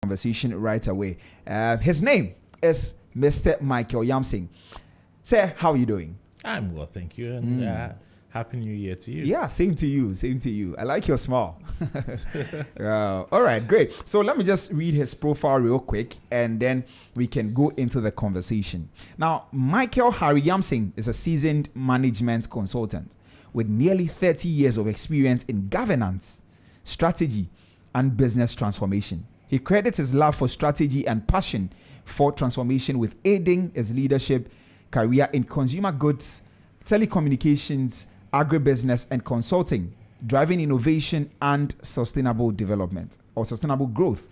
conversation right away. His name is Mr. Michael Yamsing. Sir, how are you doing? I'm well, thank you, and Happy New Year to you. Yeah, same to you, same to you. I like your smile. All right, great. So let me just read his profile real quick, and then we can go into the conversation. Now, Michael Harry Yamsing is a seasoned management consultant with nearly 30 years of experience in governance, strategy, and business transformation. He credits his love for strategy and passion for transformation with aiding his leadership career in consumer goods, telecommunications, agribusiness, and consulting, driving innovation and sustainable development or sustainable growth.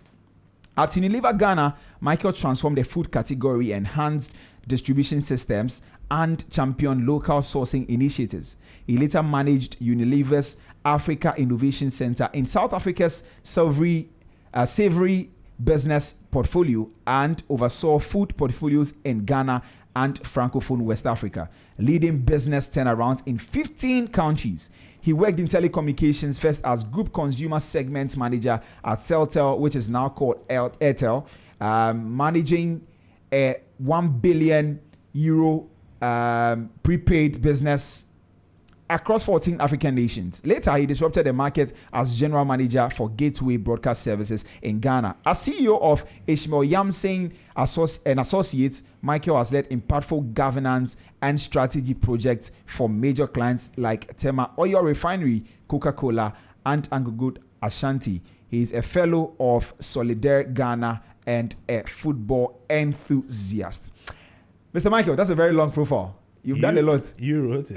At Unilever Ghana, Michael transformed the food category, enhanced distribution systems, and championed local sourcing initiatives. He later managed Unilever's Africa Innovation Center in South Africa's savory business portfolio and oversaw food portfolios in Ghana and Francophone West Africa, leading business turnarounds in 15 countries. He worked in telecommunications first as Group Consumer Segment Manager at Celtel, which is now called Airtel, managing a €1 billion prepaid business across 14 African nations. Later, he disrupted the market as General Manager for Gateway Broadcast Services in Ghana. As CEO of Ishmael Yamsing and Associates, Michael has led impactful governance and strategy projects for major clients like Tema Oil Refinery, Coca-Cola, and Anglo-Gold Ashanti. He is a fellow of Solidaire Ghana and a football enthusiast. Mr. Michael, that's a very long profile. You've done a lot. You wrote it.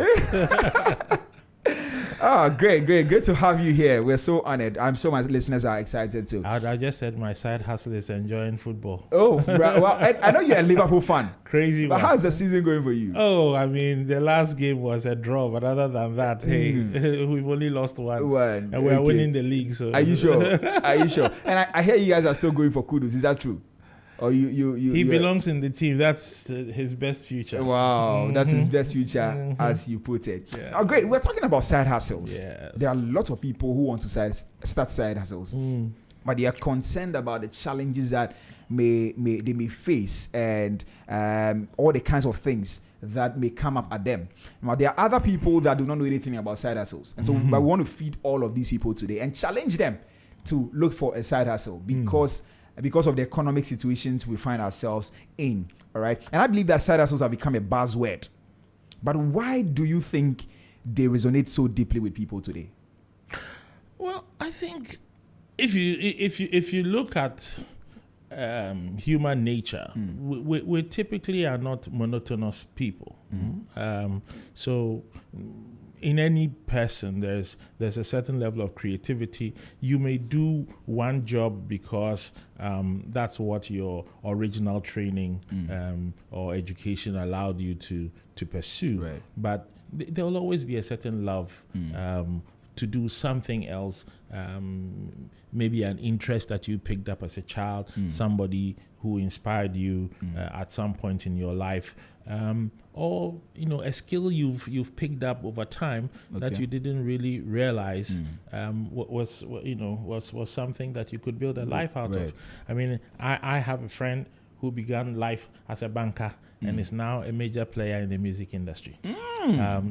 Great to have you here. We're so honored. I'm sure my listeners are excited too. I just said my side hustle is enjoying football. Oh, well, I know you're a Liverpool fan. Crazy. But how's the season going for you? Oh, I mean, the last game was a draw, but other than that, hey, we've only lost one. And we are winning the league. So are you sure? And I hear you guys are still going for kudos. Is that true? Or he belongs in the team. That's his best future. Wow, that's his best future, as you put it. Yeah. Oh, great. We're talking about side hustles. Yes. There are a lot of people who want to start side hustles, but they are concerned about the challenges that they may face and all the kinds of things that may come up at them. Now, there are other people that do not know anything about side hustles, and so but we want to feed all of these people today and challenge them to look for a side hustle because of the economic situations we find ourselves in, all right? And I believe that side hustles have become a buzzword. But why do you think they resonate so deeply with people today? Well, I think if you look at human nature, we typically are not monotonous people. So in any person, there's a certain level of creativity. You may do one job because that's what your original training or education allowed you to pursue. Right. But there will always be a certain love to do something else, maybe an interest that you picked up as a child, somebody who inspired you at some point in your life, or a skill you've picked up over time that you didn't really realize was something that you could build a life out of. I mean, I have a friend who began life as a banker and is now a major player in the music industry.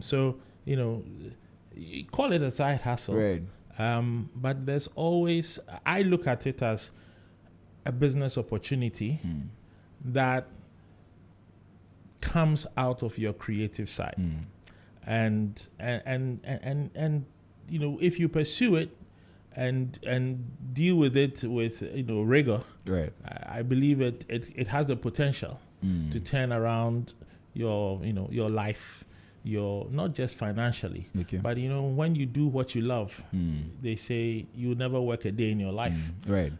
So you call it a side hustle, Right. but there's always, I look at it as a business opportunity that comes out of your creative side, and if you pursue it and deal with it with rigor, Right. I believe it has the potential to turn around your life, your not just financially, but when you do what you love, they say you never work a day in your life. Right.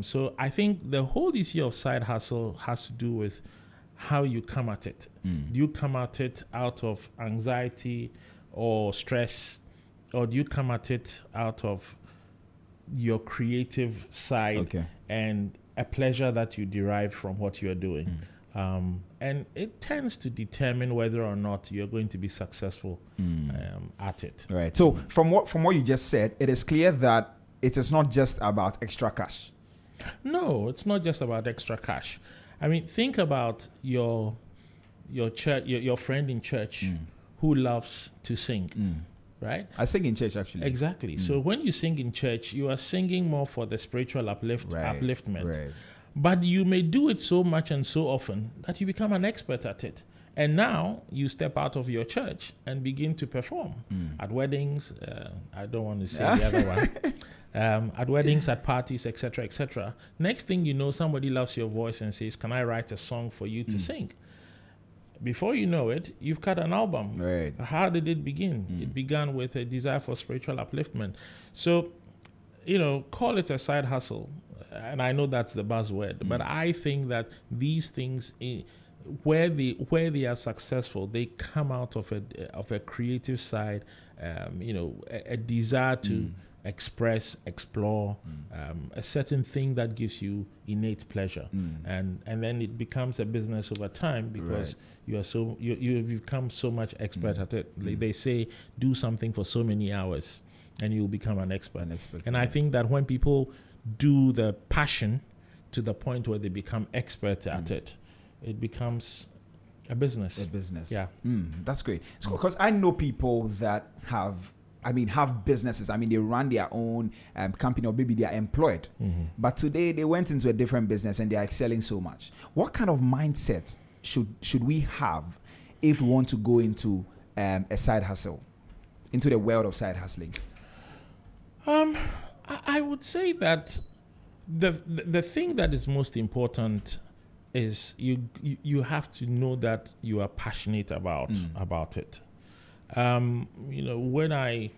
So I think the whole issue of side hustle has to do with how you come at it. Do you come at it out of anxiety or stress, or do you come at it out of your creative side and a pleasure that you derive from what you are doing? And it tends to determine whether or not you're going to be successful at it. Right. So from what you just said, it is clear that it is not just about extra cash. No, it's not just about extra cash. I mean, think about your church, your friend in church who loves to sing, right? I sing in church actually. Exactly. So when you sing in church, you are singing more for the spiritual upliftment. Right. But you may do it so much and so often that you become an expert at it. And now you step out of your church and begin to perform at weddings. I don't want to say the other one. At weddings, at parties, etc., etc. Next thing you know, somebody loves your voice and says, "Can I write a song for you to sing?" Before you know it, you've cut an album. Right. How did it begin? It began with a desire for spiritual upliftment. So, call it a side hustle. And I know that's the buzzword, but I think that these things, where they are successful, they come out of a creative side, a desire to express, explore a certain thing that gives you innate pleasure, and then it becomes a business over time because you've become so much expert at it. They say do something for so many hours, and you'll become an expert. And I think that when people do the passion to the point where they become experts at it, it becomes a business. Yeah. That's great. Because I know people that have businesses. They run their own company, or maybe they are employed. But today they went into a different business and they are excelling so much. What kind of mindset should we have if we want to go into a side hustle, into the world of side hustling? I would say that the thing that is most important is you have to know that you are passionate about it. Very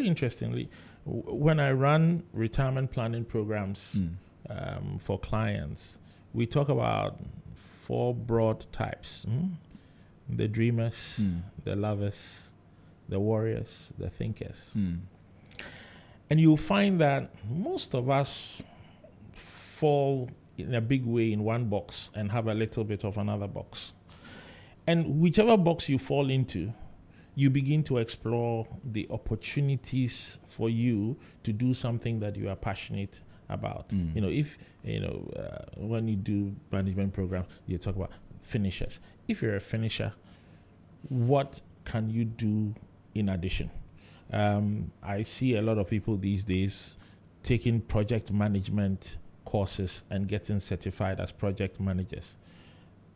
interestingly, when I run retirement planning programs for clients, we talk about 4 broad types: the dreamers, the lovers, the warriors, the thinkers. And you'll find that most of us fall in a big way in one box and have a little bit of another box. And whichever box you fall into, you begin to explore the opportunities for you to do something that you are passionate about. When you do management programs, you talk about finishers. If you're a finisher, what can you do in addition? I see a lot of people these days taking project management courses and getting certified as project managers.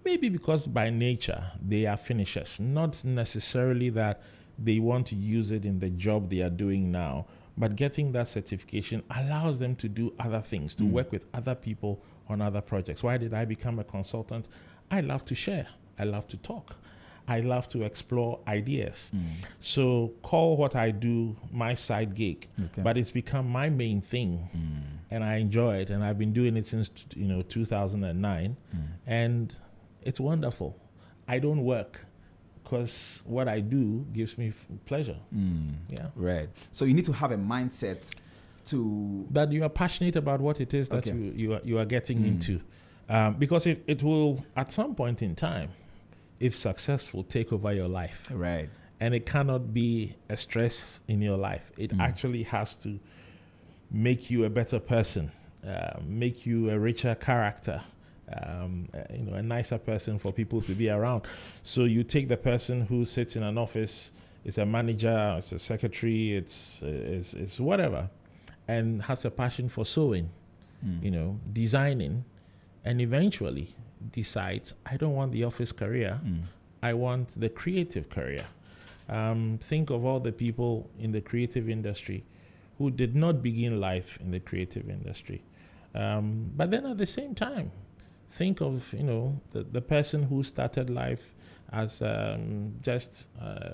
Maybe because by nature they are finishers, not necessarily that they want to use it in the job they are doing now, but getting that certification allows them to do other things, to work with other people on other projects. Why did I become a consultant? I love to share. I love to talk. I love to explore ideas. So call what I do my side gig, but it's become my main thing, and I enjoy it. And I've been doing it since 2009, and it's wonderful. I don't work because what I do gives me pleasure. Yeah. Right. So you need to have a mindset that you are passionate about what it is that you are getting into, because it will at some point in time, if successful, take over your life. Right. And it cannot be a stress in your life. It actually has to make you a better person, make you a richer character, a nicer person for people to be around. So you take the person who sits in an office, is a manager, it's a secretary, it's whatever, and has a passion for sewing, designing, and eventually decides, I don't want the office career, I want the creative career. Think of all the people in the creative industry who did not begin life in the creative industry. But then at the same time, think of, the person who started life as just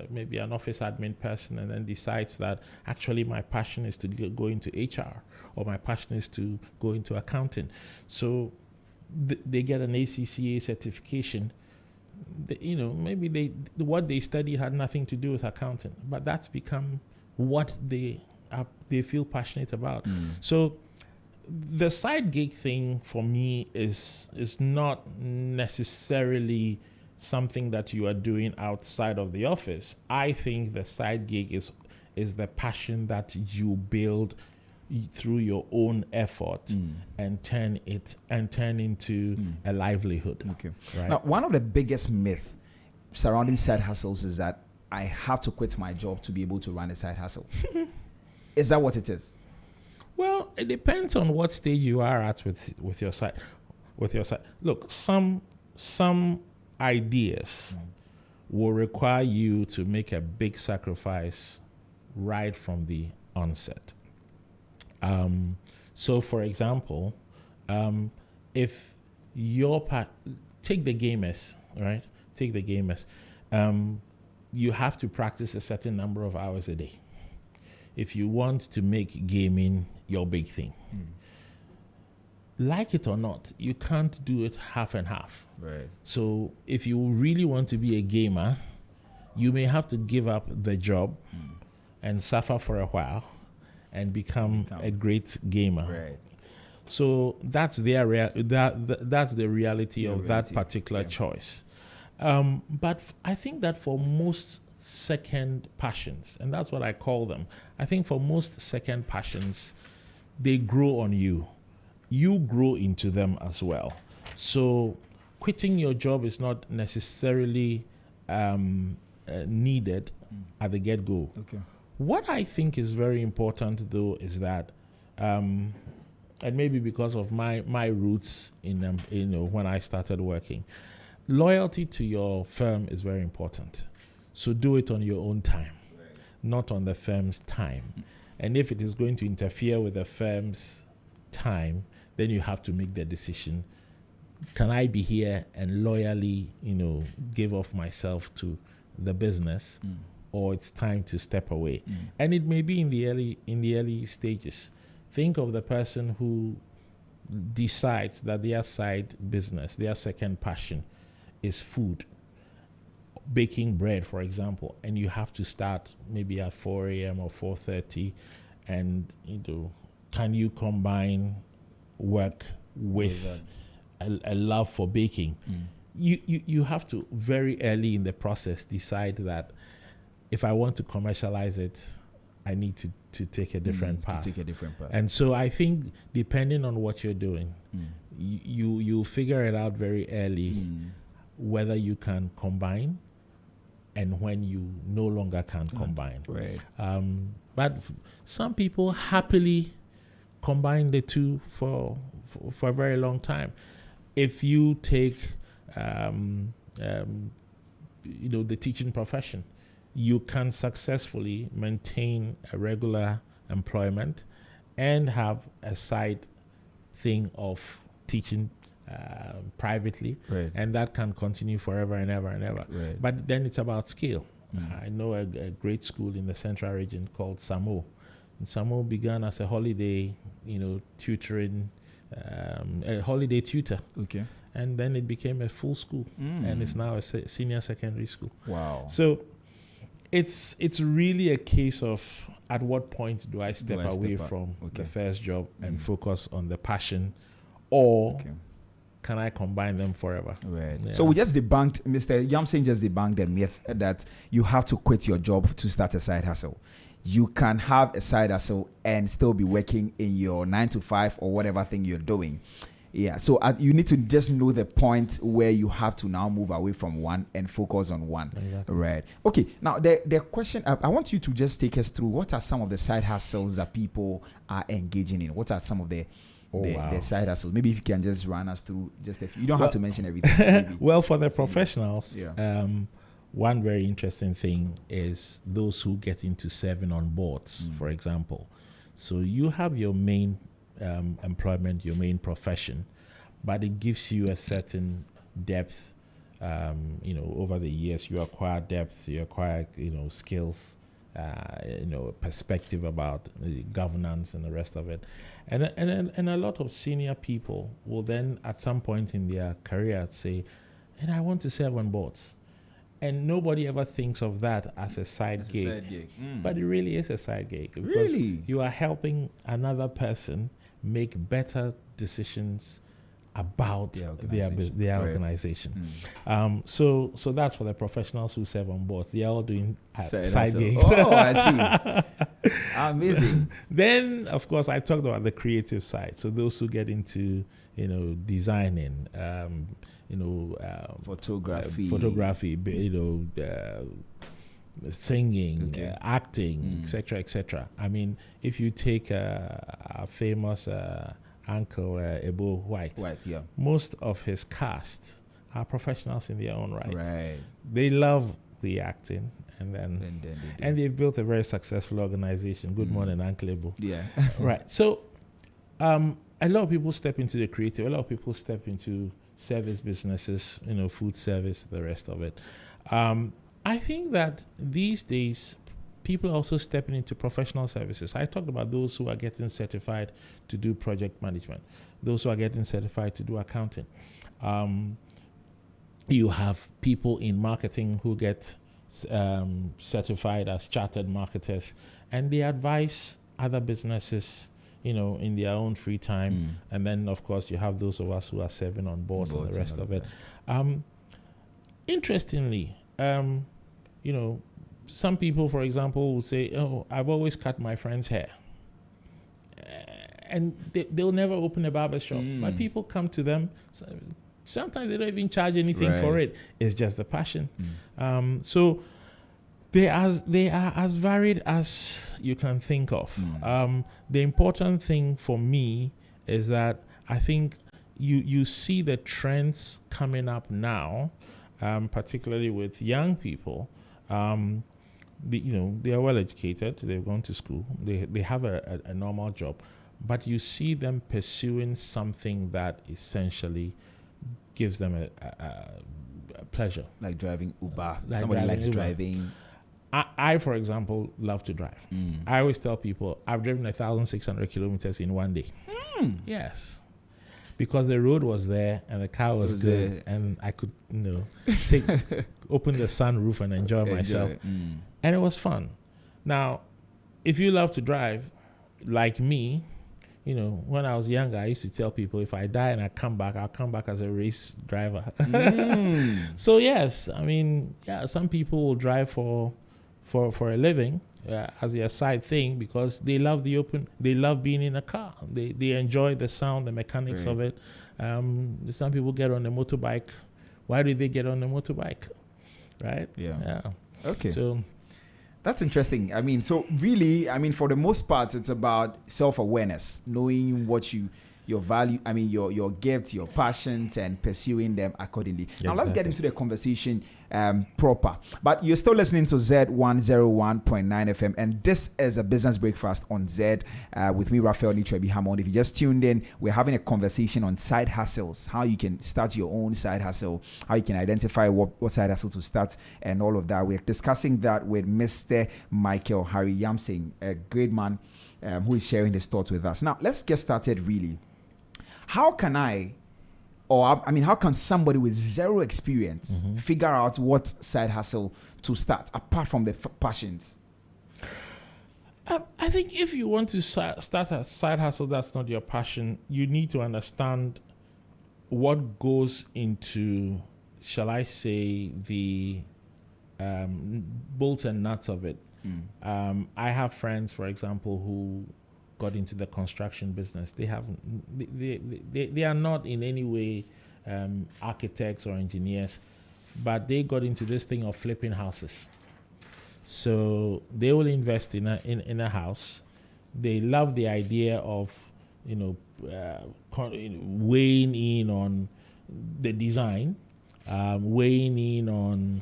maybe an office admin person and then decides that actually my passion is to go into HR, or my passion is to go into accounting. So they get an ACCA certification. Maybe what they study had nothing to do with accounting, but that's become what they feel passionate about. So the side gig thing for me is not necessarily something that you are doing outside of the office. I think the side gig is the passion that you build through your own effort and turn into a livelihood. Okay. Right? Now, one of the biggest myths surrounding side hustles is that I have to quit my job to be able to run a side hustle. Is that what it is? Well, it depends on what stage you are at with your side. Look, some ideas will require you to make a big sacrifice right from the onset. So, for example, if take the gamers, right? Take the gamers. You have to practice a certain number of hours a day if you want to make gaming your big thing. Like it or not, you can't do it half and half. Right. So if you really want to be a gamer, you may have to give up the job and suffer for a while and become a great gamer. Right. So that's that's the reality of that particular choice. But I think that for most second passions, and that's what I call them, I think for most second passions, they grow on you. You grow into them as well. So quitting your job is not necessarily needed at the get-go. Okay. What I think is very important, though, is that, and maybe because of my roots in when I started working, loyalty to your firm is very important. So do it on your own time, not on the firm's time. And if it is going to interfere with the firm's time, then you have to make the decision. Can I be here and loyally, give off myself to the business, or it's time to step away? And it may be in the early stages. Think of the person who decides that their side business, their second passion, is food, baking bread, for example, and you have to start maybe at 4 a.m. or 4:30, and can you combine work with a love for baking? You have to very early in the process decide that if I want to commercialize it, I need to take a different path. And so I think depending on what you're doing, you figure it out very early whether you can combine and when you no longer can combine. Right. But some people happily combine the two for a very long time. If you take the teaching profession, you can successfully maintain a regular employment and have a side thing of teaching privately, right, and that can continue forever and ever and ever. Right. But then it's about skill. I know a great school in the central region called Samo. And Samo began as a holiday, tutoring, a holiday tutor. Okay. And then it became a full school, and it's now a senior secondary school. Wow. So it's really a case of at what point do I step away from the first job and focus on the passion, or can I combine them forever? Right. Yeah. So we just debunked, Mr. Yamsing just debunked the myth that you have to quit your job to start a side hustle. You can have a side hustle and still be working in your 9 to 5 or whatever thing you're doing. Yeah. So you need to just know the point where you have to now move away from one and focus on one. Exactly. Right. Okay. Now the question, I want you to just take us through what are some of the side hustles that people are engaging in? What are some of the side hustles? Maybe if you can just run us through just a few. You don't have to mention everything. Well, for the professionals, one very interesting thing is those who get into serving on boards, for example. So you have your main employment, your main profession, but it gives you a certain depth. Over the years, you acquire depth, you acquire, skills, perspective about governance and the rest of it. And a lot of senior people will then at some point in their career say, and I want to serve on boards. And nobody ever thinks of that as a side gig. But it really is a side gig. Because you are helping another person make better decisions about their organization. So that's for the professionals who serve on boards. They are all doing side gigs. Oh, I see. Amazing. Then, of course, I talked about the creative side. So those who get into, designing, photography, singing, Okay. acting, etc., etc. I mean, if you take a famous uncle, Ebo White, Yeah. most of his cast are professionals in their own right. Right. They love the acting, and then And then they do. and they've built a very successful organization. Good morning, Uncle Ebo. Yeah. Right. So, a lot of people step into the creative. A lot of people step into service businesses, food service, the rest of it. I think that these days, people are also stepping into professional services. I talked about those who are getting certified to do project management, those who are getting certified to do accounting. You have people in marketing who get certified as chartered marketers, and they advise other businesses, in their own free time. And then, of course, you have those of us who are serving on boards and the rest of it. Interestingly, some people, for example, will say, "Oh, I've always cut my friend's hair," and they'll never open a barber shop. But people come to them. Sometimes they don't even charge anything for it. It's just the passion. So they are as varied as you can think of. The important thing for me is that I think you see the trends coming up now, particularly with young people. They are well educated. They've gone to school. They have a normal job, but you see them pursuing something that essentially gives them a pleasure. Like driving Uber. Like Somebody driving likes Uber. driving. I, for example, love to drive. I always tell people I've driven 1,600 kilometers in one day. Yes. Because the road was there and the car was good there. and I could, open the sunroof and enjoy myself. And it was fun. Now, if you love to drive, like me, when I was younger, I used to tell people if I die and I come back, I'll come back as a race driver. So yes, I mean, some people will drive for a living as their side thing because they love they love being in a car. They enjoy the sound, the mechanics of it. Some people get on a motorbike. Why do they get on a motorbike? Right? Yeah. Okay. So that's interesting. I mean, so really, for the most part, it's about self-awareness, knowing what your value, your gifts, your passions, and pursuing them accordingly. Now, let's get into the conversation proper. But you're still listening to Z101.9 FM, and this is a business breakfast on Z with me, Raphael Nitrebi Hammond. If you just tuned in, we're having a conversation on side hustles, how you can start your own side hustle, how you can identify what side hustle to start, and all of that. We're discussing that with Mr. Michael Harry Yamsing, a great man who is sharing his thoughts with us. Now, let's get started really. How can how can somebody with zero experience figure out what side hustle to start apart from the passions? I think if you want to start a side hustle that's not your passion, you need to understand what goes into, shall I say, the bolts and nuts of it. I have friends, for example, who got into the construction business. They are not in any way architects or engineers, but they got into this thing of flipping houses. So they will invest in a house. They love the idea of weighing in on the design, weighing in on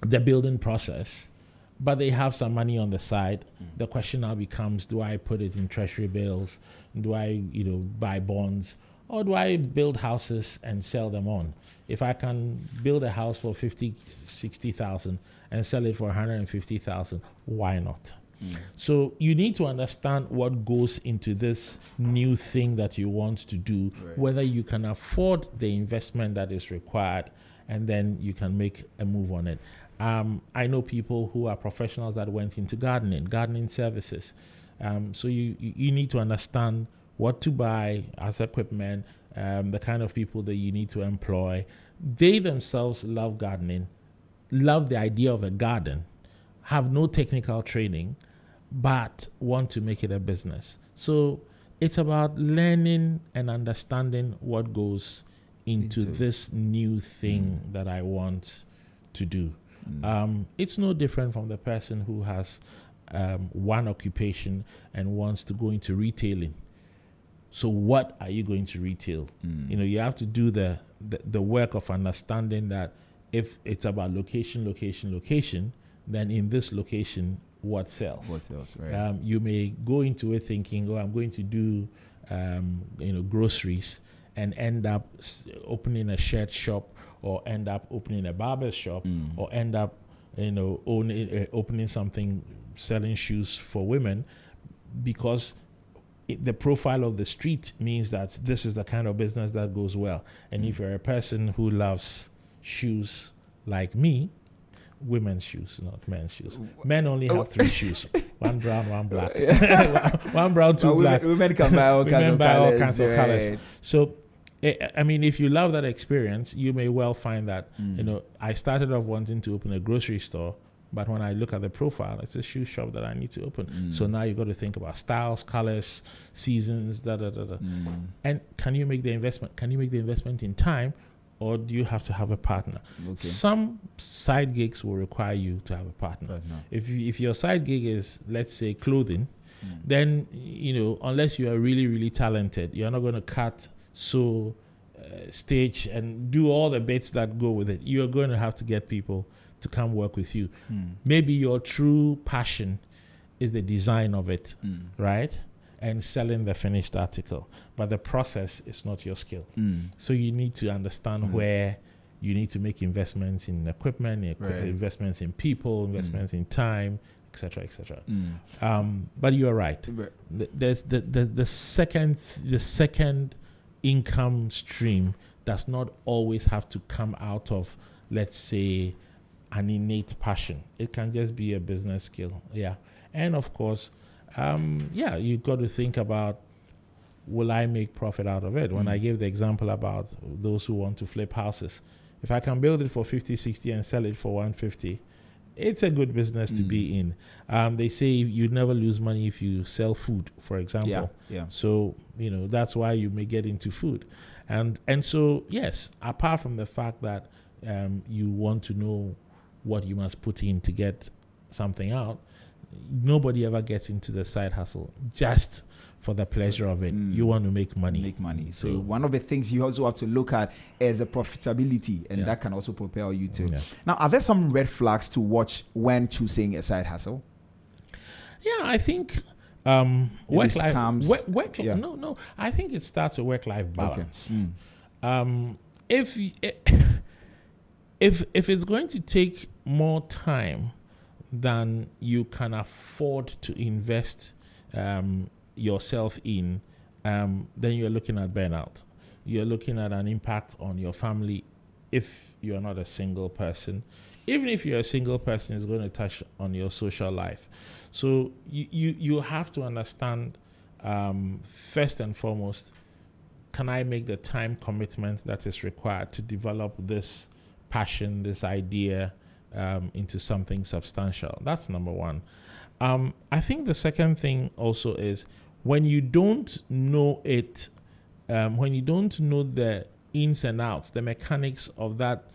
the building process. But they have some money on the side. The question now becomes, do I put it in treasury bills? Do I, buy bonds? Or do I build houses and sell them on? If I can build a house for 50, 60,000 and sell it for 150,000, why not? So you need to understand what goes into this new thing that you want to do, whether you can afford the investment that is required, and then you can make a move on it. I know people who are professionals that went into gardening services. So you need to understand what to buy as equipment, the kind of people that you need to employ. They themselves love gardening, love the idea of a garden. have no technical training, but want to make it a business. So it's about learning and understanding what goes into this new thing that I want to do. It's no different from the person who has one occupation and wants to go into retailing. So what are you going to retail? You have to do the work of understanding that if it's about location, then in this location, what sells? What sells, right? You may go into it thinking, I'm going to do, groceries, and end up opening a shirt shop, or end up opening a barber shop, or end up, opening something, selling shoes for women, because the profile of the street means that this is the kind of business that goes well. And if you're a person who loves shoes like me, women's shoes, not men's shoes. Men only have 3 shoes: one brown, one black. One brown, 2 black. Women can buy all kinds of colors. So, if you love that experience, you may well find that, I started off wanting to open a grocery store, but when I look at the profile, it's a shoe shop that I need to open. So now you got to think about styles, colors, seasons, And can you make the investment? Can you make the investment in time, or do you have to have a partner? Okay. Some side gigs will require you to have a partner. No. If your side gig is, let's say, clothing, then, unless you are really, really talented, you're not going to cut, sew, stitch, and do all the bits that go with it. You're going to have to get people to come work with you. Maybe your true passion is the design of it, right? And selling the finished article. But the process is not your skill. So you need to understand where you need to make investments in equipment, investments in people, investments in time, etc., etc. But you are right. There's the second income stream does not always have to come out of, let's say, an innate passion. It can just be a business skill. Yeah. And of course, you've got to think about, will I make profit out of it? When I gave the example about those who want to flip houses, if I can build it for 50, 60 and sell it for 150, it's a good business to be in. They say you never lose money if you sell food, for example. Yeah. So, that's why you may get into food. And so, yes, apart from the fact that you want to know what you must put in to get something out, nobody ever gets into the side hustle just for the pleasure of it. You want to make money. So one of the things you also have to look at is the profitability, and that can also propel you to. Now, are there some red flags to watch when choosing a side hustle? Yeah, I think work-life. No. I think it starts with work-life balance. Okay. If it's going to take more time than you can afford to invest yourself in, then you're looking at burnout. You're looking at an impact on your family if you're not a single person. Even if you're a single person, it's going to touch on your social life. So you have to understand, first and foremost, can I make the time commitment that is required to develop this passion, this idea, into something substantial? That's number one. I think the second thing also is when you don't know it, when you don't know the ins and outs, the mechanics of that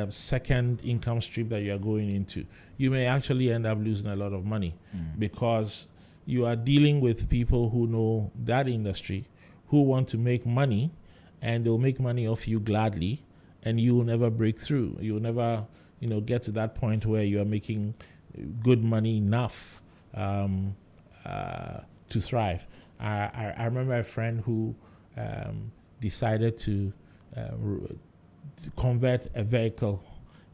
second income stream that you're going into, you may actually end up losing a lot of money because you are dealing with people who know that industry, who want to make money, and they'll make money off you gladly, and you will never break through. You will never, get to that point where you are making good money enough to thrive. I remember a friend who decided to convert a vehicle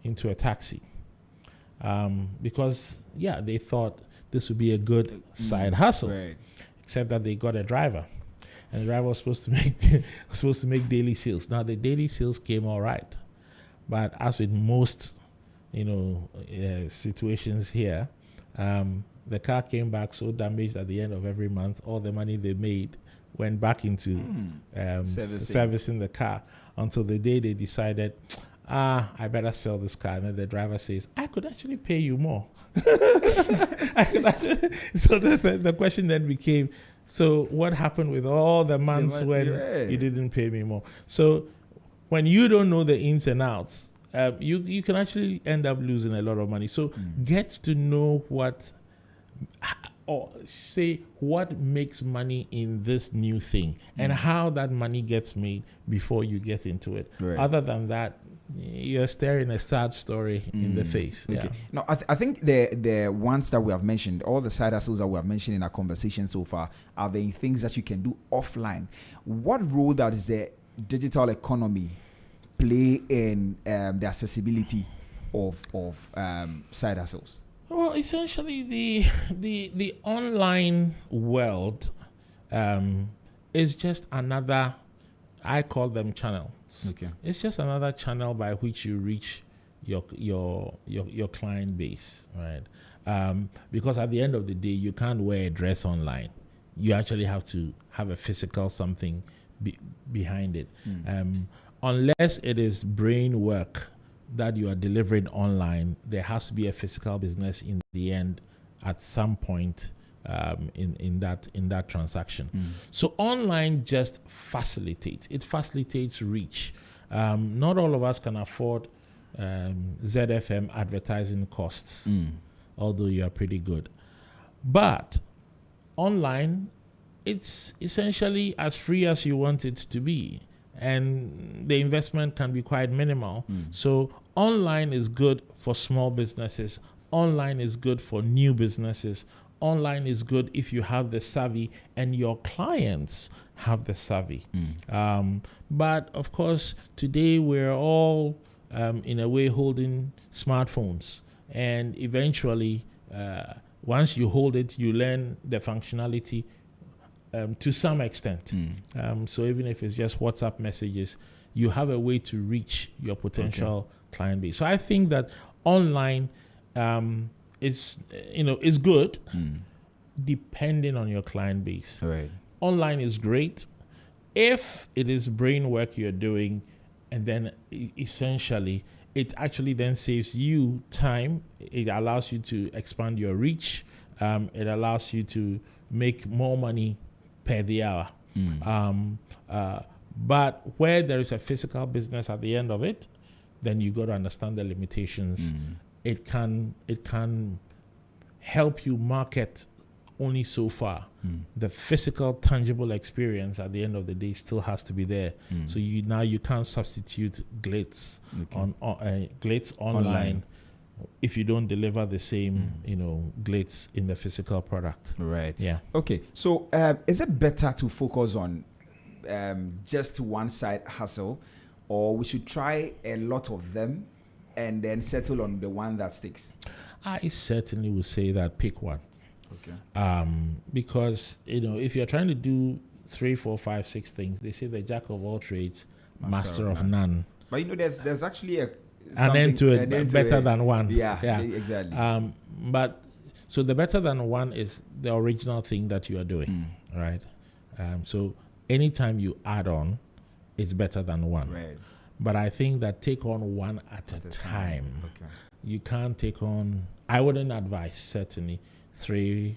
into a taxi because, they thought this would be a good side hustle, except that they got a driver. And the driver was supposed to make daily sales. Now the daily sales came all right, but as with most, situations here, the car came back so damaged at the end of every month. All the money they made went back into servicing the car until the day they decided, I better sell this car. And then the driver says, I could actually pay you more. I could actually, so the question then became, so what happened with all the months when you didn't pay me more? So when you don't know the ins and outs, you can actually end up losing a lot of money. So get to know what, or say what makes money in this new thing and how that money gets made before you get into it. Right. Other than that, you're staring a sad story in the face. Okay. Yeah. Now, I think the ones that we have mentioned, all the side hustles that we have mentioned in our conversation so far, are the things that you can do offline. What role does the digital economy play in the accessibility of side hustles? Well, essentially, the online world is just another. I call them channels. Okay. It's just another channel by which you reach your client base, right? Because at the end of the day, you can't wear a dress online. You actually have to have a physical something behind it. Unless it is brain work that you are delivering online, there has to be a physical business in the end at some point in that transaction. So online just facilitates. It facilitates reach. Not all of us can afford ZFM advertising costs, although you are pretty good. But online, it's essentially as free as you want it to be. And the investment can be quite minimal. So online is good for small businesses. Online is good for new businesses. Online is good if you have the savvy and your clients have the savvy. But of course, today we're all in a way holding smartphones. And eventually, once you hold it, you learn the functionality to some extent. So even if it's just WhatsApp messages, you have a way to reach your potential client base. So I think that online is good depending on your client base. Right. Online is great if it is brain work you're doing, and then essentially it actually then saves you time. It allows you to expand your reach. It allows you to make more money per the hour. But where there is a physical business at the end of it, then you got to understand the limitations. It can help you market only so far. The physical, tangible experience at the end of the day still has to be there. So you can't substitute glitz on glitz online if you don't deliver the same glitz in the physical product. Right. Yeah. Okay. So is it better to focus on just one side hustle, or we should try a lot of them and then settle on the one that sticks? I certainly would say that pick one. Okay. Because if you're trying to do 3, 4, 5, 6 things, they say the jack of all trades, master of none. But there's actually an end to it better than one. Yeah. Exactly. But so the better than one is the original thing that you are doing, right? So anytime you add on, it's better than one. Right. But I think that take on one at a time. Okay. You can't take on, I wouldn't advise certainly 3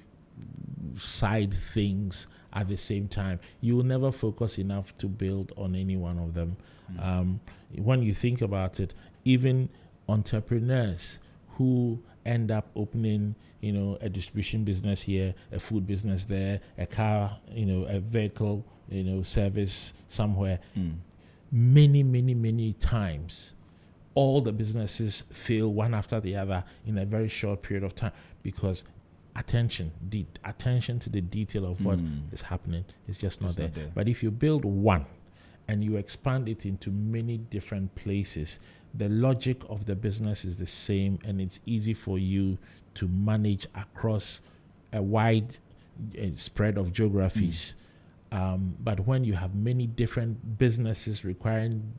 side things at the same time. You will never focus enough to build on any one of them. When you think about it, even entrepreneurs who end up opening, a distribution business here, a food business there, a car, a vehicle, service somewhere, many, many, many times, all the businesses fail one after the other in a very short period of time because attention to the detail of what is happening is just not there. But if you build one and you expand it into many different places, the logic of the business is the same, and it's easy for you to manage across a wide spread of geographies. But when you have many different businesses requiring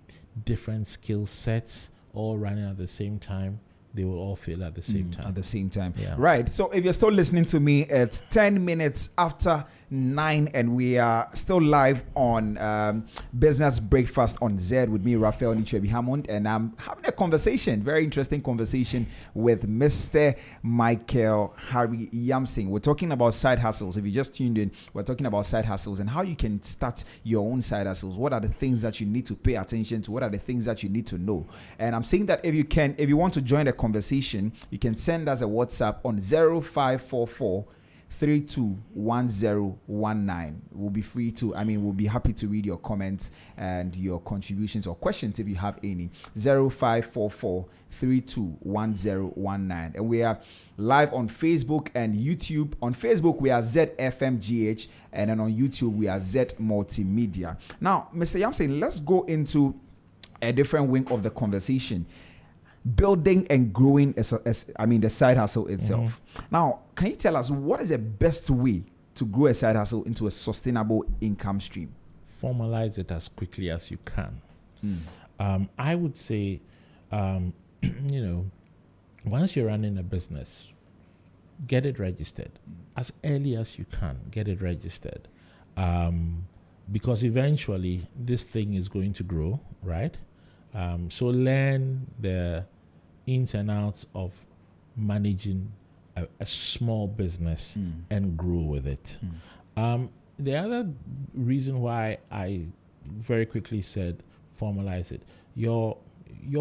different skill sets all running at the same time, they will all fail at the same time. At the same time. Yeah. Right. So if you're still listening to me, it's 10 minutes after 9 and we are still live on Business Breakfast on Z with me, Raphael Nichwebi Hammond, and I'm having a conversation, very interesting conversation with Mr. Michael Harry Yamsing. We're talking about side hustles. If you just tuned in, we're talking about side hustles and how you can start your own side hustles. What are the things that you need to pay attention to? What are the things that you need to know? And I'm saying that if you want to join the conversation, you can send us a WhatsApp on 0544 321019. We'll be we'll be happy to read your comments and your contributions or questions if you have any. 0544 321019. And we are live on Facebook and YouTube. On Facebook, we are ZFMGH, and then on YouTube, we are Z Multimedia. Now, Mr. Yamsing, let's go into a different wing of the conversation. Building and growing the side hustle itself. Now, can you tell us what is the best way to grow a side hustle into a sustainable income stream? Formalize it as quickly as you can. I would say, once you're running a business, get it registered as early as you can. Get it registered, because eventually this thing is going to grow, right? So learn the ins and outs of managing a small business and grow with it. The other reason why I very quickly said formalize it, your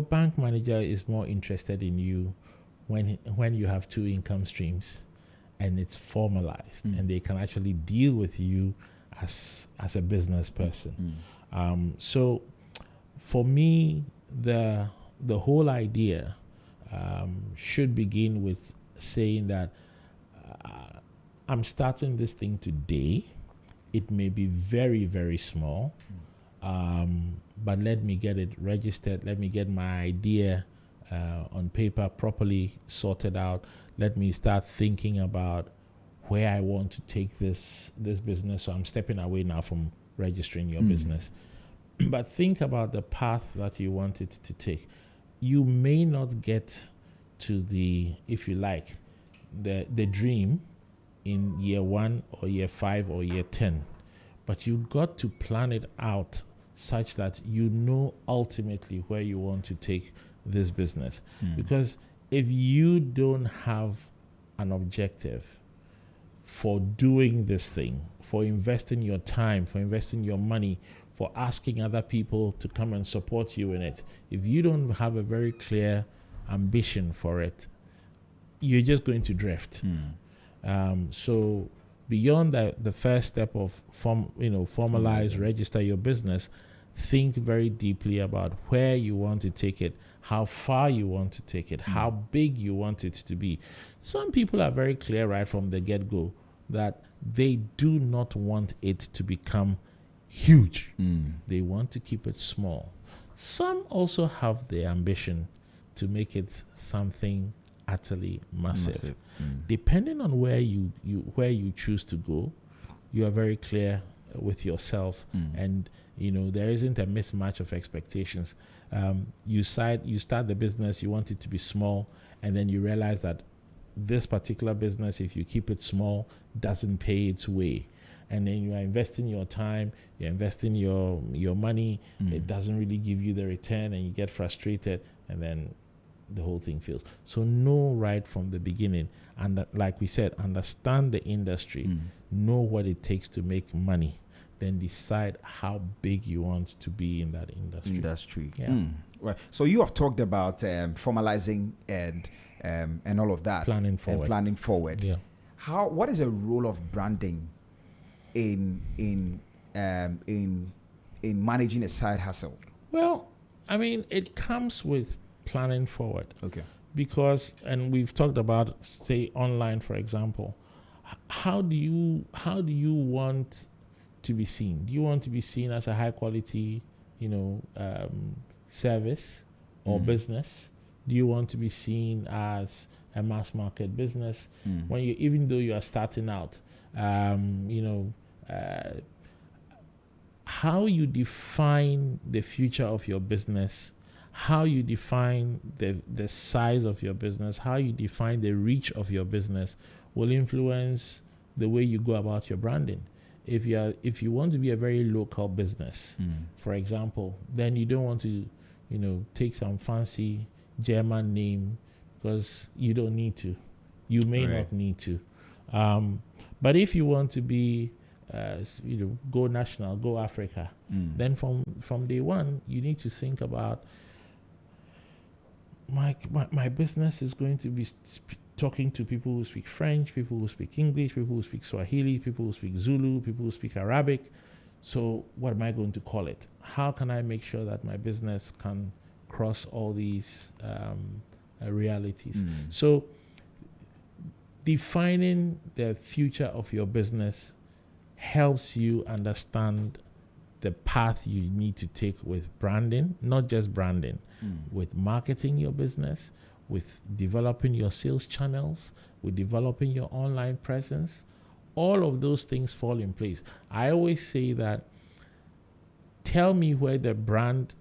bank manager is more interested in you when you have two income streams and it's formalized and they can actually deal with you as a business person. So for me, the whole idea should begin with saying that I'm starting this thing today. It may be very, very small, but let me get it registered. Let me get my idea on paper properly sorted out. Let me start thinking about where I want to take this business. So I'm stepping away now from registering your business. But think about the path that you want it to take. You may not get to the dream in year 1 or year 5 or year 10, but you got to plan it out such that you know ultimately where you want to take this business. Because if you don't have an objective for doing this thing, for investing your time, for investing your money, for asking other people to come and support you in it, if you don't have a very clear ambition for it, you're just going to drift. So beyond the first step of formalize, register your business, think very deeply about where you want to take it, how far you want to take it, how big you want it to be. Some people are very clear right from the get-go that they do not want it to become huge. They want to keep it small. Some also have the ambition to make it something utterly massive. Depending on where you choose to go, you are very clear with yourself, and there isn't a mismatch of expectations. You start the business, you want it to be small, and then you realize that this particular business, if you keep it small, doesn't pay its way. And then you are investing your time, you're investing your money, it doesn't really give you the return, and you get frustrated, and then the whole thing fails. So know right from the beginning, and like we said, understand the industry, know what it takes to make money, then decide how big you want to be in that industry. Yeah. Right. So you have talked about formalizing and all of that. Planning forward. Yeah. What is the role of branding in managing a side hustle? Well, it comes with planning forward. Okay. Because, and we've talked about, say, online, for example, how do you want to be seen? Do you want to be seen as a high quality, service or business? Do you want to be seen as a mass market business? Even though you are starting out, how you define the future of your business how you define the size of your business, how you define the reach of your business will influence the way you go about your branding. If you want to be a very local business, for example, then you don't want to, take some fancy German name because you don't need to. You may not need to. But if you want to be, go national, go Africa, then from day one, you need to think about my business is going to be talking to people who speak French, people who speak English, people who speak Swahili, people who speak Zulu, people who speak Arabic. So what am I going to call it? How can I make sure that my business can cross all these realities? So defining the future of your business helps you understand the path you need to take with branding, not just branding, with marketing your business, with developing your sales channels, with developing your online presence. All of those things fall in place. I always say that, tell me where the brand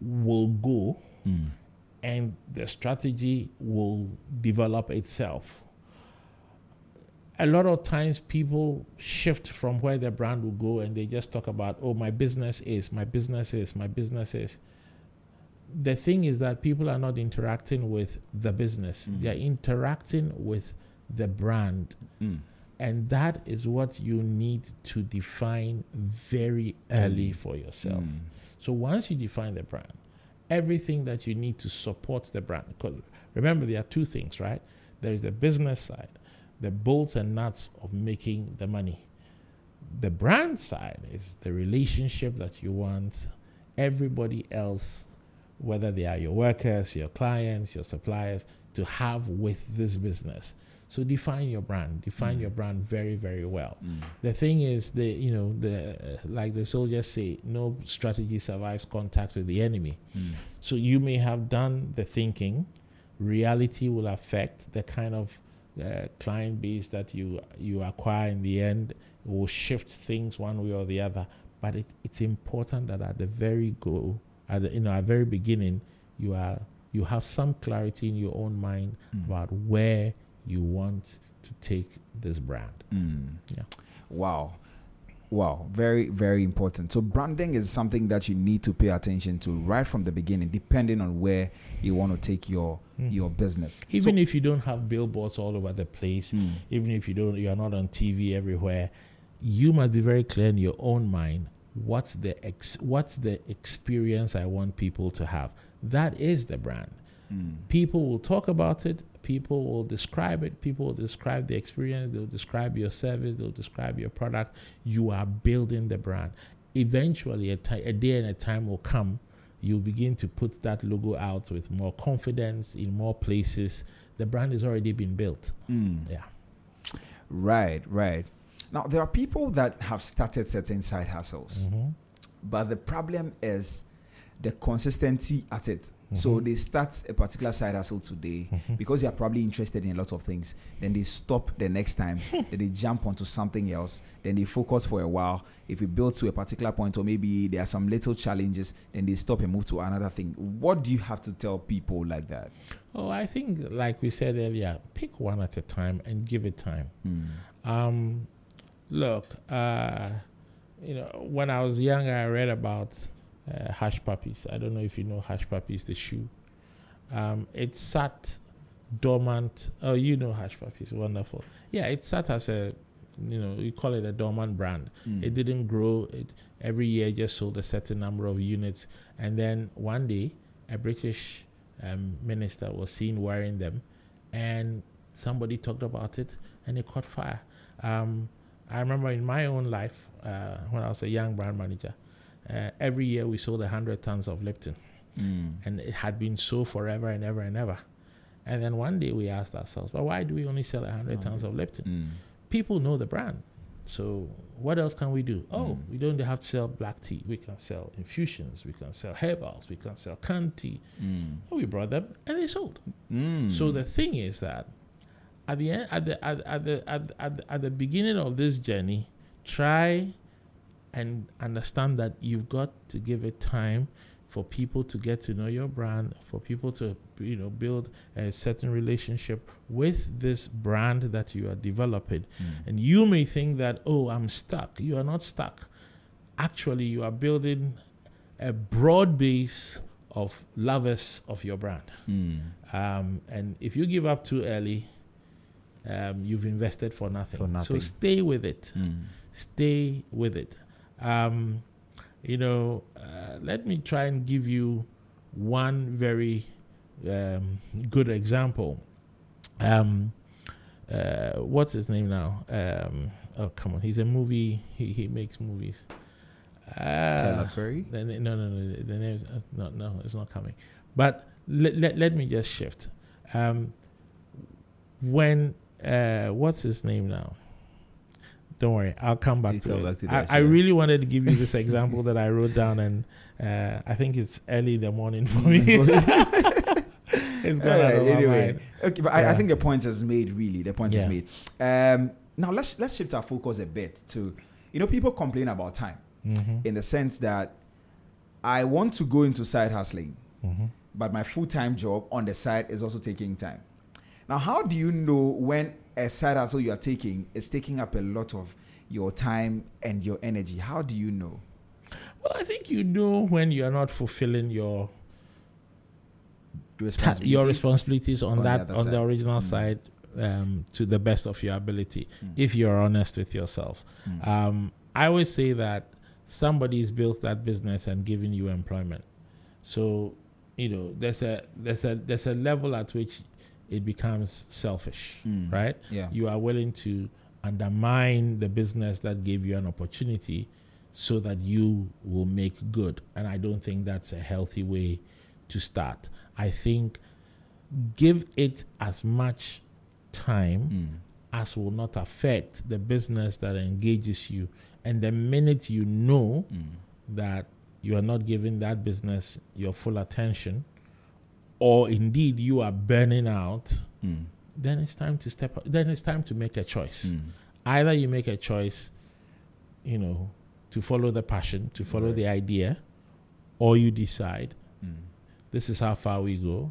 will go and the strategy will develop itself. A lot of times people shift from where the brand will go and they just talk about, my business is. The thing is that people are not interacting with the business. They're interacting with the brand. And that is what you need to define very early for yourself. So once you define the brand, everything that you need to support the brand, because remember there are two things, right? There is the business side, the bolts and nuts of making the money. The brand side is the relationship that you want everybody else, whether they are your workers, your clients, your suppliers, to have with this business. So define your brand. Define your brand very, very well. The thing is, like the soldiers say, no strategy survives contact with the enemy. So you may have done the thinking. Reality will affect the kind of client base that you acquire in the end. It will shift things one way or the other. But it's important that at the very very beginning, you have some clarity in your own mind about where you want to take this brand. Yeah. Wow. Very, very important. So branding is something that you need to pay attention to right from the beginning, depending on where you want to take your business. Even if you don't have billboards all over the place, even if you are not on TV everywhere, you must be very clear in your own mind. What's the experience I want people to have? That is the brand. People will talk about it. People will describe it. People will describe the experience. They'll describe your service. They'll describe your product. You are building the brand. Eventually, a day and a time will come. You'll begin to put that logo out with more confidence in more places. The brand has already been built. Yeah. Right. Now, there are people that have started certain side hustles, but the problem is the consistency at it. So they start a particular side hustle today because they are probably interested in a lot of things. Then they stop the next time. Then they jump onto something else. Then they focus for a while. If it builds to a particular point, or maybe there are some little challenges, then they stop and move to another thing. What do you have to tell people like that? Oh, I think, like we said earlier, pick one at a time and give it time. Look, when I was younger, I read about Hush Puppies. I don't know if you know Hush Puppies, the shoe. It sat dormant. Oh, you know Hush Puppies, wonderful. Yeah, it sat as you call it a dormant brand. It didn't grow. Every year just sold a certain number of units. And then one day, a British minister was seen wearing them, and somebody talked about it, and it caught fire. I remember in my own life, when I was a young brand manager, every year we sold 100 tons of Lipton. And it had been so forever and ever and ever. And then one day we asked ourselves, well, why do we only sell 100 tons of Lipton? People know the brand. So what else can we do? We don't have to sell black tea. We can sell infusions. We can sell herbals. We can sell canned tea. And we brought them and they sold. So the thing is that at the end, at the beginning of this journey, try and understand that you've got to give it time for people to get to know your brand, for people to build a certain relationship with this brand that you are developing. And you may think that, oh, I'm stuck. You are not stuck. Actually, you are building a broad base of lovers of your brand. And if you give up too early, you've invested for nothing. So stay with it. Stay with it. Let me try and give you one very good example. What's his name now? Oh, come on. He's a movie. He makes movies. Tyler Perry? No. The name is no. It's not coming. But let me just shift. What's his name now? Don't worry, I'll come back to it. I really wanted to give you this example that I wrote down, and I think it's early in the morning for me. It's gone out of my mind. Okay, but I think the point is made. Really, the point is made. Now let's shift our focus a bit to, people complain about time, in the sense that I want to go into side hustling, but my full-time job on the side is also taking time. Now, how do you know when a side hustle you are taking is taking up a lot of your time and your energy? How do you know? Well, I think you know when you are not fulfilling your responsibilities on the original side to the best of your ability, if you're honest with yourself. I always say that somebody's built that business and given you employment. So, there's a level at which it becomes selfish, right? Yeah. You are willing to undermine the business that gave you an opportunity so that you will make good. And I don't think that's a healthy way to start. I think give it as much time as will not affect the business that engages you. And the minute you know that you are not giving that business your full attention, or indeed you are burning out, then it's time to step up. Then it's time to make a choice. Either you make a choice, to follow the passion, to follow the idea, or you decide this is how far we go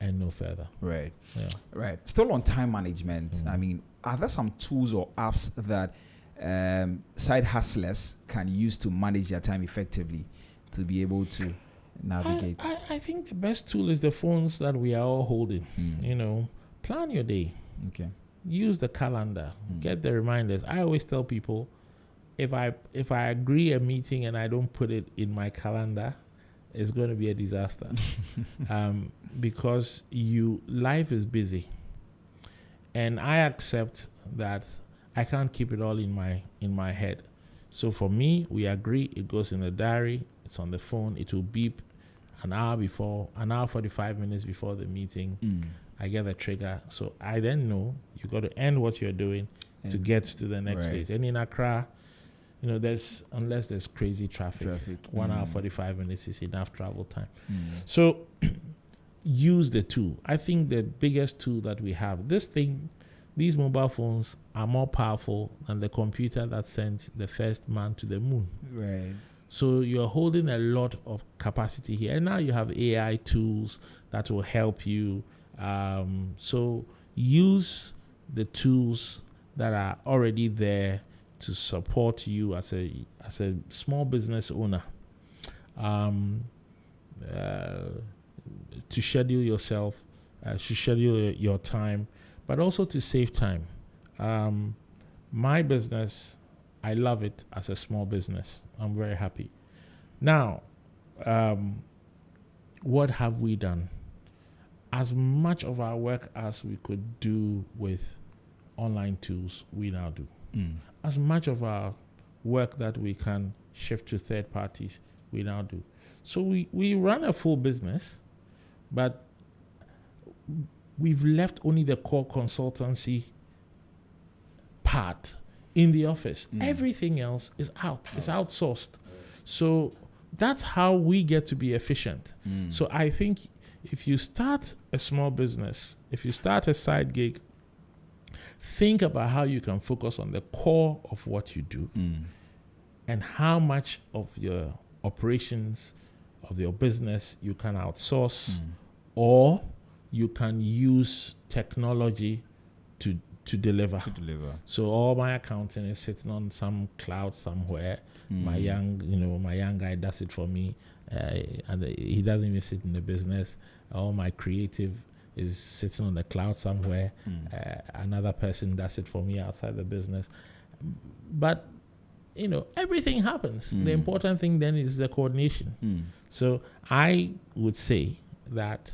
and no further. Right. Yeah. Right. Still on time management, I mean, are there some tools or apps that side hustlers can use to manage their time effectively to be able to navigate? I think the best tool is the phones that we are all holding. Plan your day. Okay. Use the calendar. Get the reminders. I always tell people, if I agree a meeting and I don't put it in my calendar, it's going to be a disaster. Because life is busy, and I accept that I can't keep it all in my head. So for me, we agree. It goes in the diary. It's on the phone. It will beep an hour 45 minutes before the meeting. I get the trigger. So I then know you got to end what you're doing to get to the next place. And in Accra, unless there's crazy traffic. 1 hour 45 minutes is enough travel time. So use the tool. I think the biggest tool that we have, these mobile phones are more powerful than the computer that sent the first man to the moon. Right. So you're holding a lot of capacity here. And now you have AI tools that will help you. So use the tools that are already there to support you as a small business owner. To schedule yourself, to schedule your time, but also to save time. My business, I love it as a small business. I'm very happy. Now, what have we done? As much of our work as we could do with online tools, we now do. As much of our work that we can shift to third parties, we now do. So we run a full business, but we've left only the core consultancy part in the office. Everything else is out. It's outsourced. So that's how we get to be efficient. So I think if you start a small business, if you start a side gig, think about how you can focus on the core of what you do and how much of your operations of your business, you can outsource, or you can use technology to deliver. So all my accounting is sitting on some cloud somewhere. My young guy does it for me, and he doesn't even sit in the business. All my creative is sitting on the cloud somewhere. Another person does it for me outside the business. But everything happens. The important thing then is the coordination. So I would say that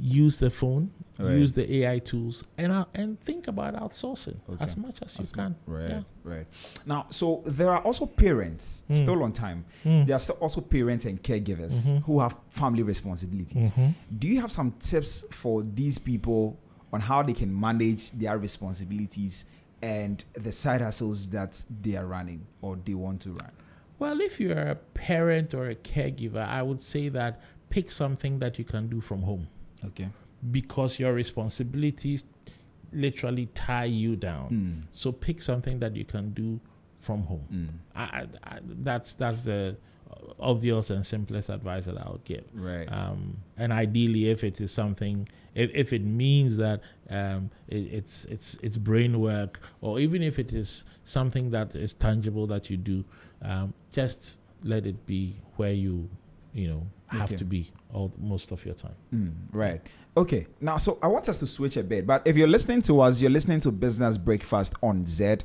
use the phone, use the AI tools, and think about outsourcing as much as you can. Right. Now, so there are also parents, still on time. There are also parents and caregivers who have family responsibilities. Do you have some tips for these people on how they can manage their responsibilities and the side hustles that they are running or they want to run? Well, if you're a parent or a caregiver, I would say that pick something that you can do from home. Okay. Because your responsibilities literally tie you down. So pick something that you can do from home. That's the obvious and simplest advice that I would give. Right. And ideally, if it is something, if it means that it's brain work, or even if it is something that is tangible that you do, just let it be where you have to be most of your time. Right. Okay. Now, so I want us to switch a bit, but if you're listening to us, you're listening to Business Breakfast on Z.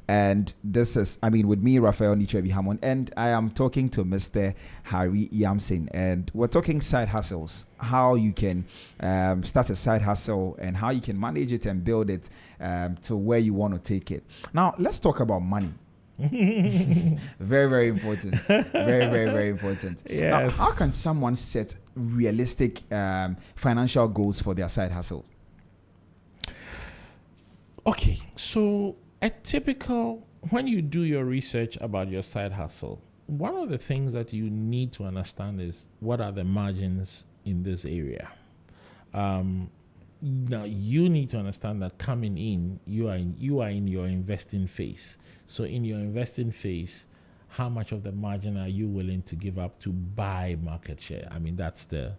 And this is, with me, Raphael Nichebi Hammond, and I am talking to Mr. Harry Yamson, and we're talking side hustles, how you can start a side hustle and how you can manage it and build it to where you want to take it. Now, let's talk about money. Very, very important. Very, very, very important. Yes. Now, how can someone set realistic financial goals for their side hustle? Okay, so when you do your research about your side hustle, one of the things that you need to understand is what are the margins in this area. Now, you need to understand that coming in, you are in your investing phase. So in your investing phase, how much of the margin are you willing to give up to buy market share? That's the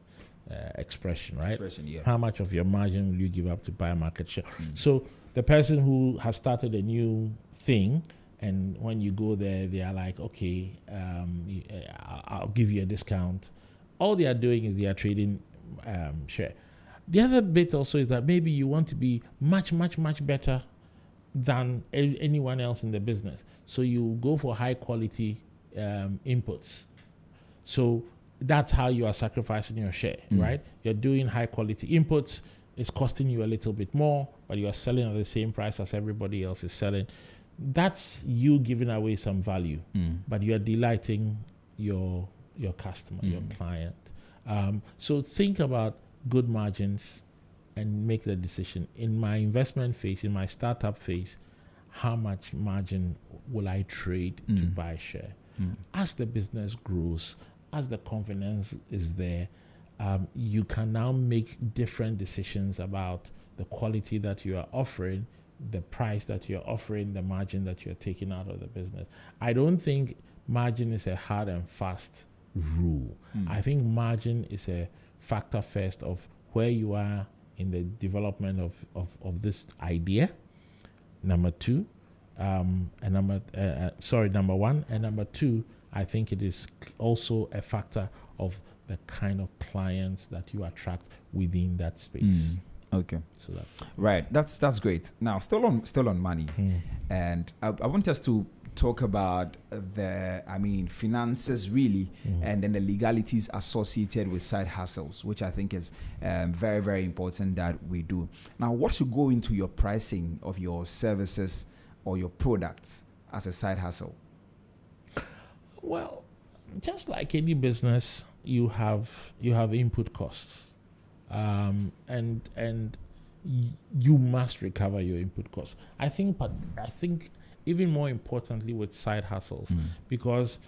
expression, right? Yeah. How much of your margin will you give up to buy market share? So the person who has started a new thing, and when you go there, they are like, okay, I'll give you a discount. All they are doing is they are trading share. The other bit also is that maybe you want to be much, much, much better than anyone else in the business. So you go for high quality inputs. So that's how you are sacrificing your share, right? You're doing high quality inputs. It's costing you a little bit more, but you are selling at the same price as everybody else is selling. That's you giving away some value, but you are delighting your customer, your client. So think about good margins and make the decision. In my investment phase, in my startup phase, how much margin will I trade to buy share? As the business grows, as the confidence is there, you can now make different decisions about the quality that you are offering, the price that you're offering, the margin that you're taking out of the business. I don't think margin is a hard and fast rule. I think margin is a factor first of where you are in the development of this idea. Number one, and number two, I think it is also a factor of the kind of clients that you attract within that space. Okay. So that's right. That's great. Now, still on money, and I want us to talk about the finances really, and then the legalities associated with side hustles, which I think is very, very important that we do. Now, what should go into your pricing of your services or your products as a side hustle? Well, just like any business, you have input costs, and you must recover your input costs. I think even more importantly with side hustles, because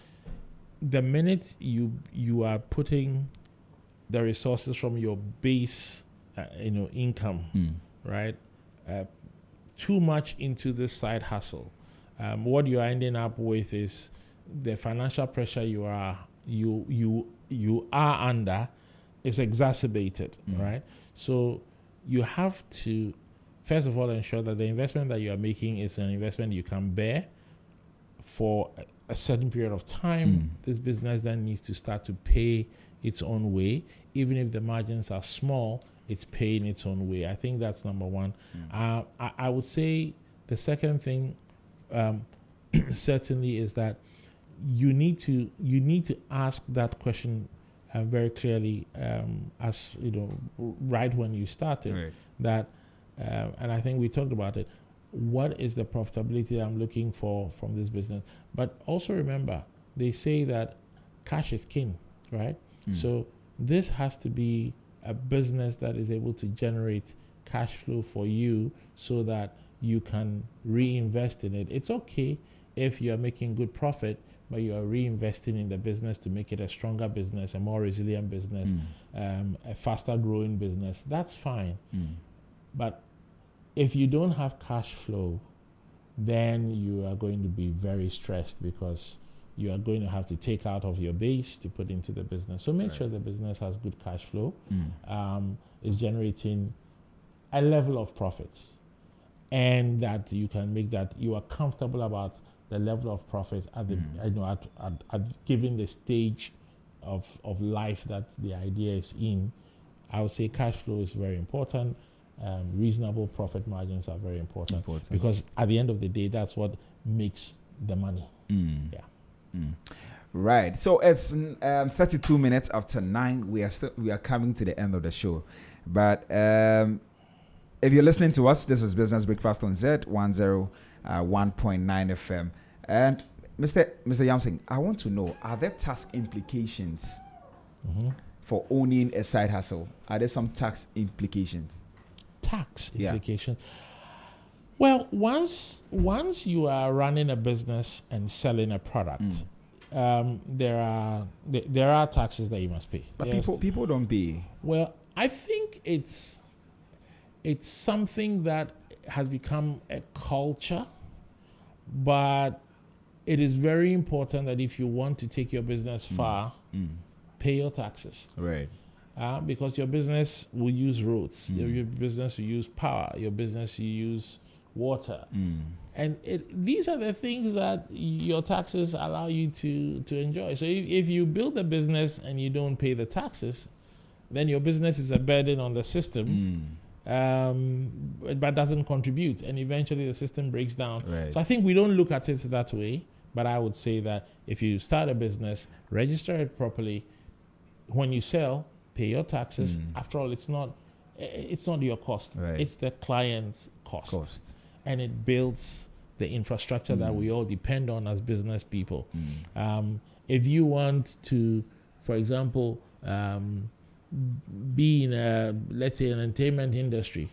the minute you are putting the resources from your base, income, right, too much into this side hustle, what you are ending up with is the financial pressure you are you are under is exacerbated, right? So you have to, first of all, ensure that the investment that you are making is an investment you can bear for a certain period of time. This business then needs to start to pay its own way. Even if the margins are small, it's paying its own way. I think that's number one. I would say the second thing certainly is that you need to ask that question very clearly, as you know, right when you started. Right. That, and I think we talked about it. What is the profitability I'm looking for from this business? But also remember, they say that cash is king, right? So this has to be a business that is able to generate cash flow for you so that you can reinvest in it. It's okay if you're making good profit, but you are reinvesting in the business to make it a stronger business, a more resilient business, a faster growing business. That's fine. But if you don't have cash flow, then you are going to be very stressed because you are going to have to take out of your base to put into the business. So make sure the business has good cash flow, is generating a level of profits, and that you can make that you are comfortable about the level of profits at the at given the stage of life that the idea is in. I would say cash flow is very important. Reasonable profit margins are very important because at the end of the day, that's what makes the money. Right. So it's 32 minutes after 9. We are coming to the end of the show. But if you're listening to us, this is Business Breakfast on Z101.9 FM. And Mr. Yamsing, I want to know, are there tax implications for owning a side hustle? Are there some tax implications? Tax implications? Well, once you are running a business and selling a product, there are taxes that you must pay. But people don't pay. Well, I think it's something that has become a culture, but it is very important that if you want to take your business far, pay your taxes. Right. Because your business will use roads, your business will use power, your business will use water. And these are the things that your taxes allow you to enjoy. So if you build a business and you don't pay the taxes, then your business is a burden on the system, but doesn't contribute. And eventually the system breaks down. Right. So I think we don't look at it that way. But I would say that if you start a business, register it properly. When you sell, pay your taxes. After all, it's not your cost. Right. It's the client's cost. And it builds the infrastructure that we all depend on as business people. If you want to, for example, be in let's say an entertainment industry,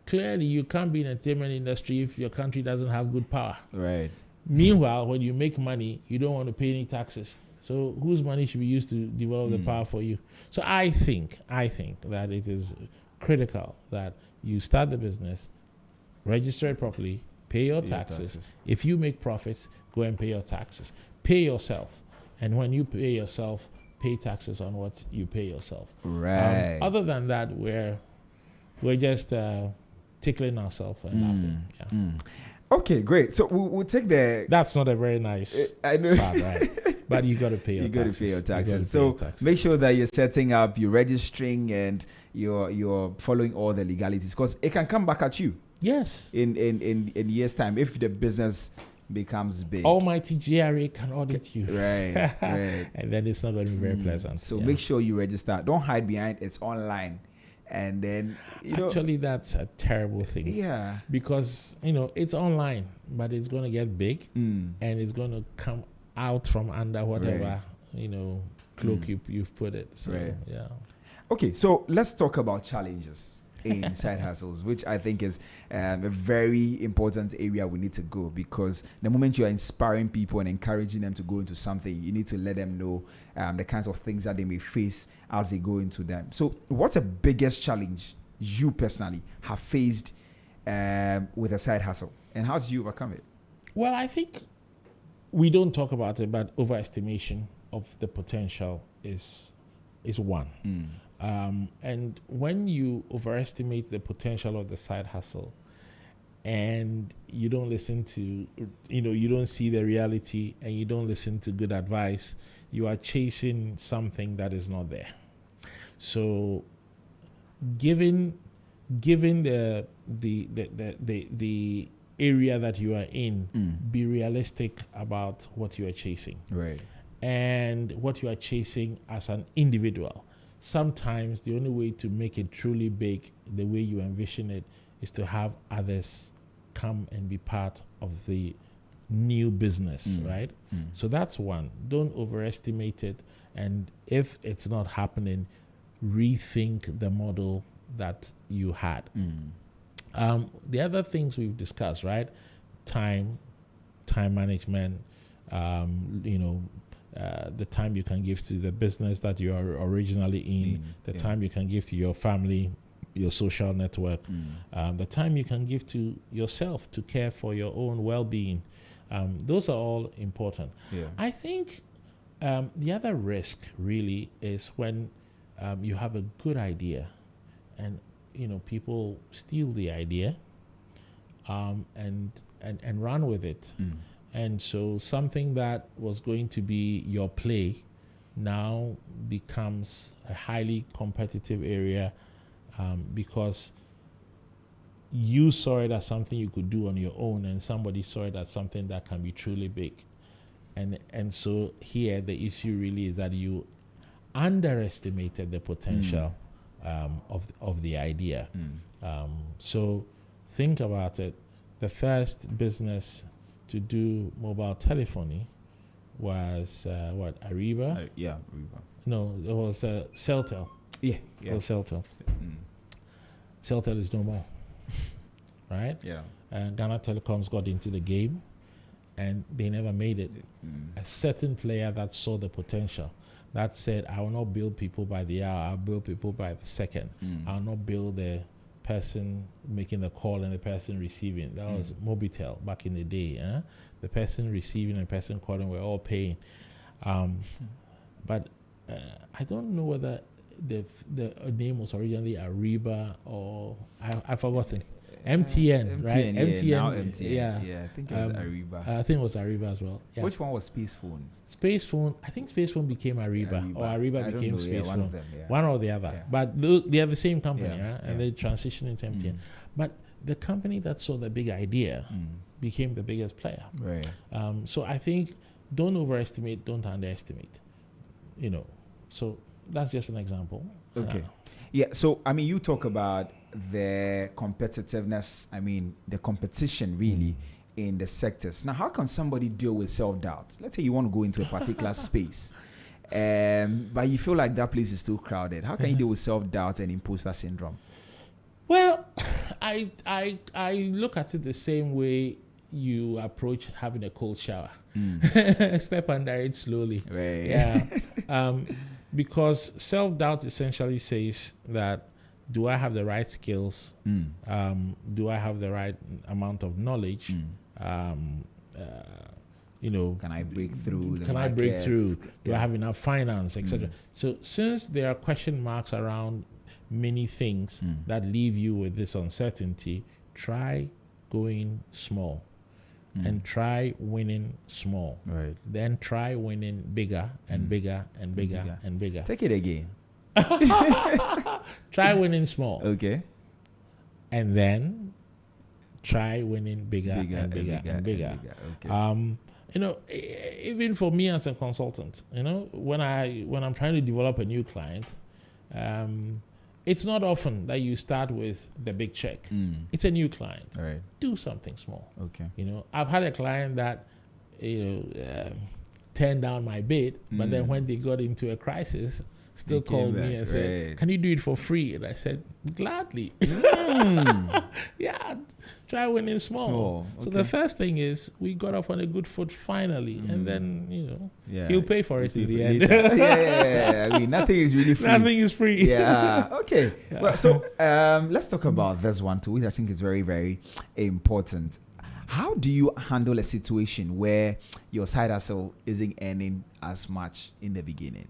clearly you can't be in an entertainment industry if your country doesn't have good power. Right. Meanwhile, when you make money, you don't want to pay any taxes. So whose money should be used to develop the power for you? So I think that it is critical that you start the business, register it properly, pay your taxes. If you make profits, go and pay your taxes. Pay yourself. And when you pay yourself, pay taxes on what you pay yourself. Right. Other than that, we're just tickling ourselves and laughing. Okay, great. So we'll take the... That's not a very nice I know. part, right? But you got to pay your taxes. You got to pay your taxes. So make sure that you're setting up, you're registering, and you're following all the legalities, because it can come back at you. Yes. In years' time, if the business becomes big. Almighty GRA can audit you. Right, right. And then it's not going to be very pleasant. So make sure you register. Don't hide behind it's online. And then, actually, that's a terrible thing. Yeah. Because, it's online, but it's going to get big and it's going to come out from under whatever, cloak you've put it. So, yeah. Okay, so let's talk about challenges in side hustles, which I think is a very important area we need to go, because the moment you are inspiring people and encouraging them to go into something, you need to let them know the kinds of things that they may face as they go into them. So what's the biggest challenge you personally have faced with a side hustle, and how did you overcome it? Well, I think we don't talk about it, but overestimation of the potential is one. Mm. And when you overestimate the potential of the side hustle, and you don't listen to, you don't see the reality, and you don't listen to good advice, you are chasing something that is not there. So, given the area that you are in, be realistic about what you are chasing. Right. And what you are chasing as an individual. Sometimes the only way to make it truly big, the way you envision it, is to have others come and be part of the new business, right? So that's one. Don't overestimate it. And if it's not happening, rethink the model that you had. The other things we've discussed, right? Time management, the time you can give to the business that you are originally in, the time you can give to your family, your social network, the time you can give to yourself to care for your own well-being. Those are all important. Yeah. I think the other risk really is when you have a good idea and people steal the idea and run with it. And so something that was going to be your play now becomes a highly competitive area because you saw it as something you could do on your own, and somebody saw it as something that can be truly big. And so here the issue really is that you underestimated the potential of the idea. So think about it. The first business to do mobile telephony was Ariba? Yeah, Ariba. No, it was Celtel. Yeah. It was Celtel. Celtel is no more, right? Yeah. Ghana Telecoms got into the game, and they never made it. A certain player that saw the potential, that said, I will not build people by the hour, I'll build people by the second. I'll not build the person making the call and the person receiving. That was Mobitel back in the day. The person receiving and the person calling were all paying. But I don't know whether the name was originally Ariba or I've forgotten. MTN, right? MTN. Now MTN. Yeah, I think it was Ariba. I think it was Ariba as well. Yeah. Which one was Space Phone? Space Phone. I think Space Phone became Ariba, or Ariba became Space one Phone. Of them, one or the other. Yeah. But they are the same company, right? And they transitioned into MTN. But the company that saw the big idea became the biggest player. Right. So I think don't overestimate, don't underestimate. So that's just an example. Okay. Yeah. So you talk about the competitiveness. The competition really in the sectors. Now, how can somebody deal with self-doubt? Let's say you want to go into a particular space, but you feel like that place is too crowded. How can you deal with self-doubt and imposter syndrome? Well, I look at it the same way you approach having a cold shower. Step under it slowly. Right. Yeah. Because self-doubt essentially says that, do I have the right skills? Do I have the right amount of knowledge? Can I break through? Can I break through? Do I have enough finance, etc.? So since there are question marks around many things that leave you with this uncertainty, try going small. And try winning small. Right. Then try winning bigger and bigger and bigger and bigger. Take it again. Try winning small. Okay. And then try winning bigger and bigger and bigger. Okay. Even for me as a consultant, when I'm trying to develop a new client, it's not often that you start with the big check. It's a new client. All right. Do something small. Okay. I've had a client that, turned down my bid, but then when they got into a crisis, still called me and said, "Can you do it for free?" And I said, "Gladly." Yeah, try winning small. Okay. So the first thing is we got off on a good foot finally, and then he'll pay for it in the end. Yeah. Nothing is really free. Nothing is free. Yeah. Okay. Yeah. Well, so let's talk about this one too, which I think is very, very important. How do you handle a situation where your side hustle isn't earning as much in the beginning?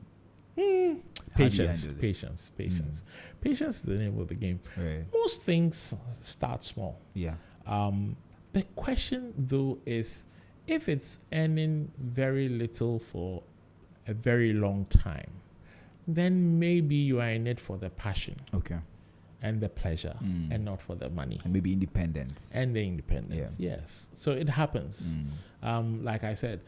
How do you Patience, handle it? patience, patience. Patience is the name of the game. Right. Most things start small. Yeah. The question, though, is if it's earning very little for a very long time, then maybe you are in it for the passion Okay. and the pleasure and not for the money And maybe independence. and the independence. Yes. So it happens. Like I said,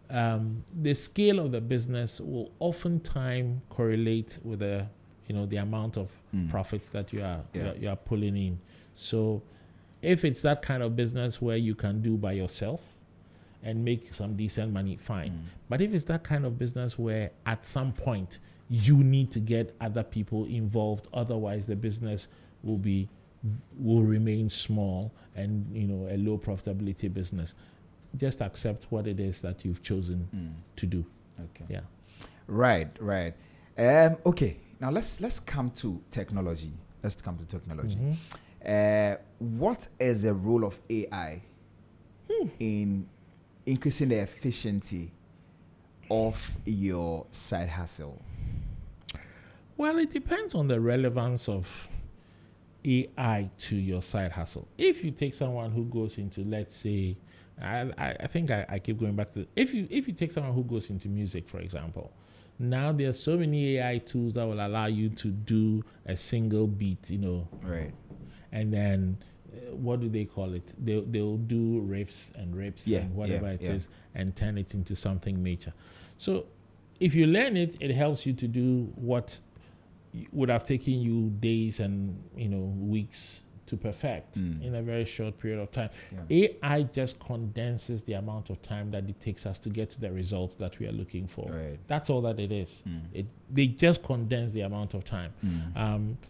the scale of the business will oftentimes correlate with the amount of profits that you are pulling in. So if it's that kind of business where you can do by yourself and make some decent money, fine. But if it's that kind of business where at some point you need to get other people involved, otherwise the business will remain small and a low profitability business, just accept what it is that you've chosen to do. Okay. Yeah. Right. Okay. Now let's come to technology. What is the role of AI in increasing the efficiency of your side hustle? Well, it depends on the relevance of AI to your side hustle. If you take someone who goes into, let's say, I think I keep going back to, if you take someone who goes into music, for example, now there are so many AI tools that will allow you to do a single beat, Right. and then what do they call it? They'll do riffs and and whatever it is, and turn it into something major. So if you learn it, it helps you to do what would have taken you days and weeks to perfect in a very short period of time. AI just condenses the amount of time that it takes us to get to the results that we are looking for. Right. That's all that it is. They just condense the amount of time.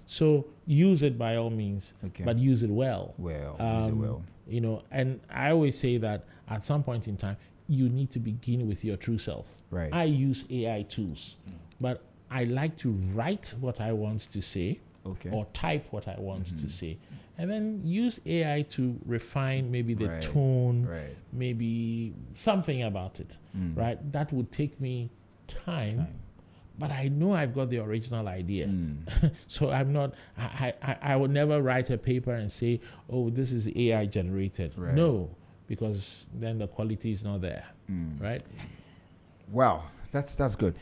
So use it by all means, but use it well. Use it well. And I always say that at some point in time, you need to begin with your true self. Right. I use AI tools, but I like to write what I want to say or type what I want to say, and then use AI to refine maybe the tone, maybe something about it, right? That would take me time, but I know I've got the original idea. So I'm not, I would never write a paper and say, oh, this is AI generated. Right. No, because then the quality is not there, right? Wow, that's good.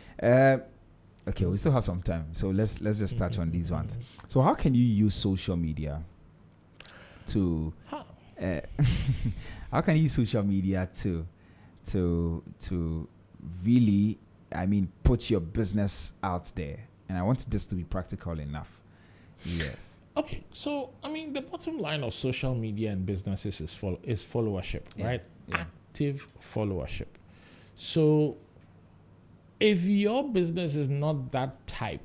Okay, we still have some time, so let's just touch on these ones. So how can you use social media to how can you use social media to really, put your business out there? And I want this to be practical enough. Yes. Okay, so the bottom line of social media and businesses is followership, right? Active followership. So if your business is not that type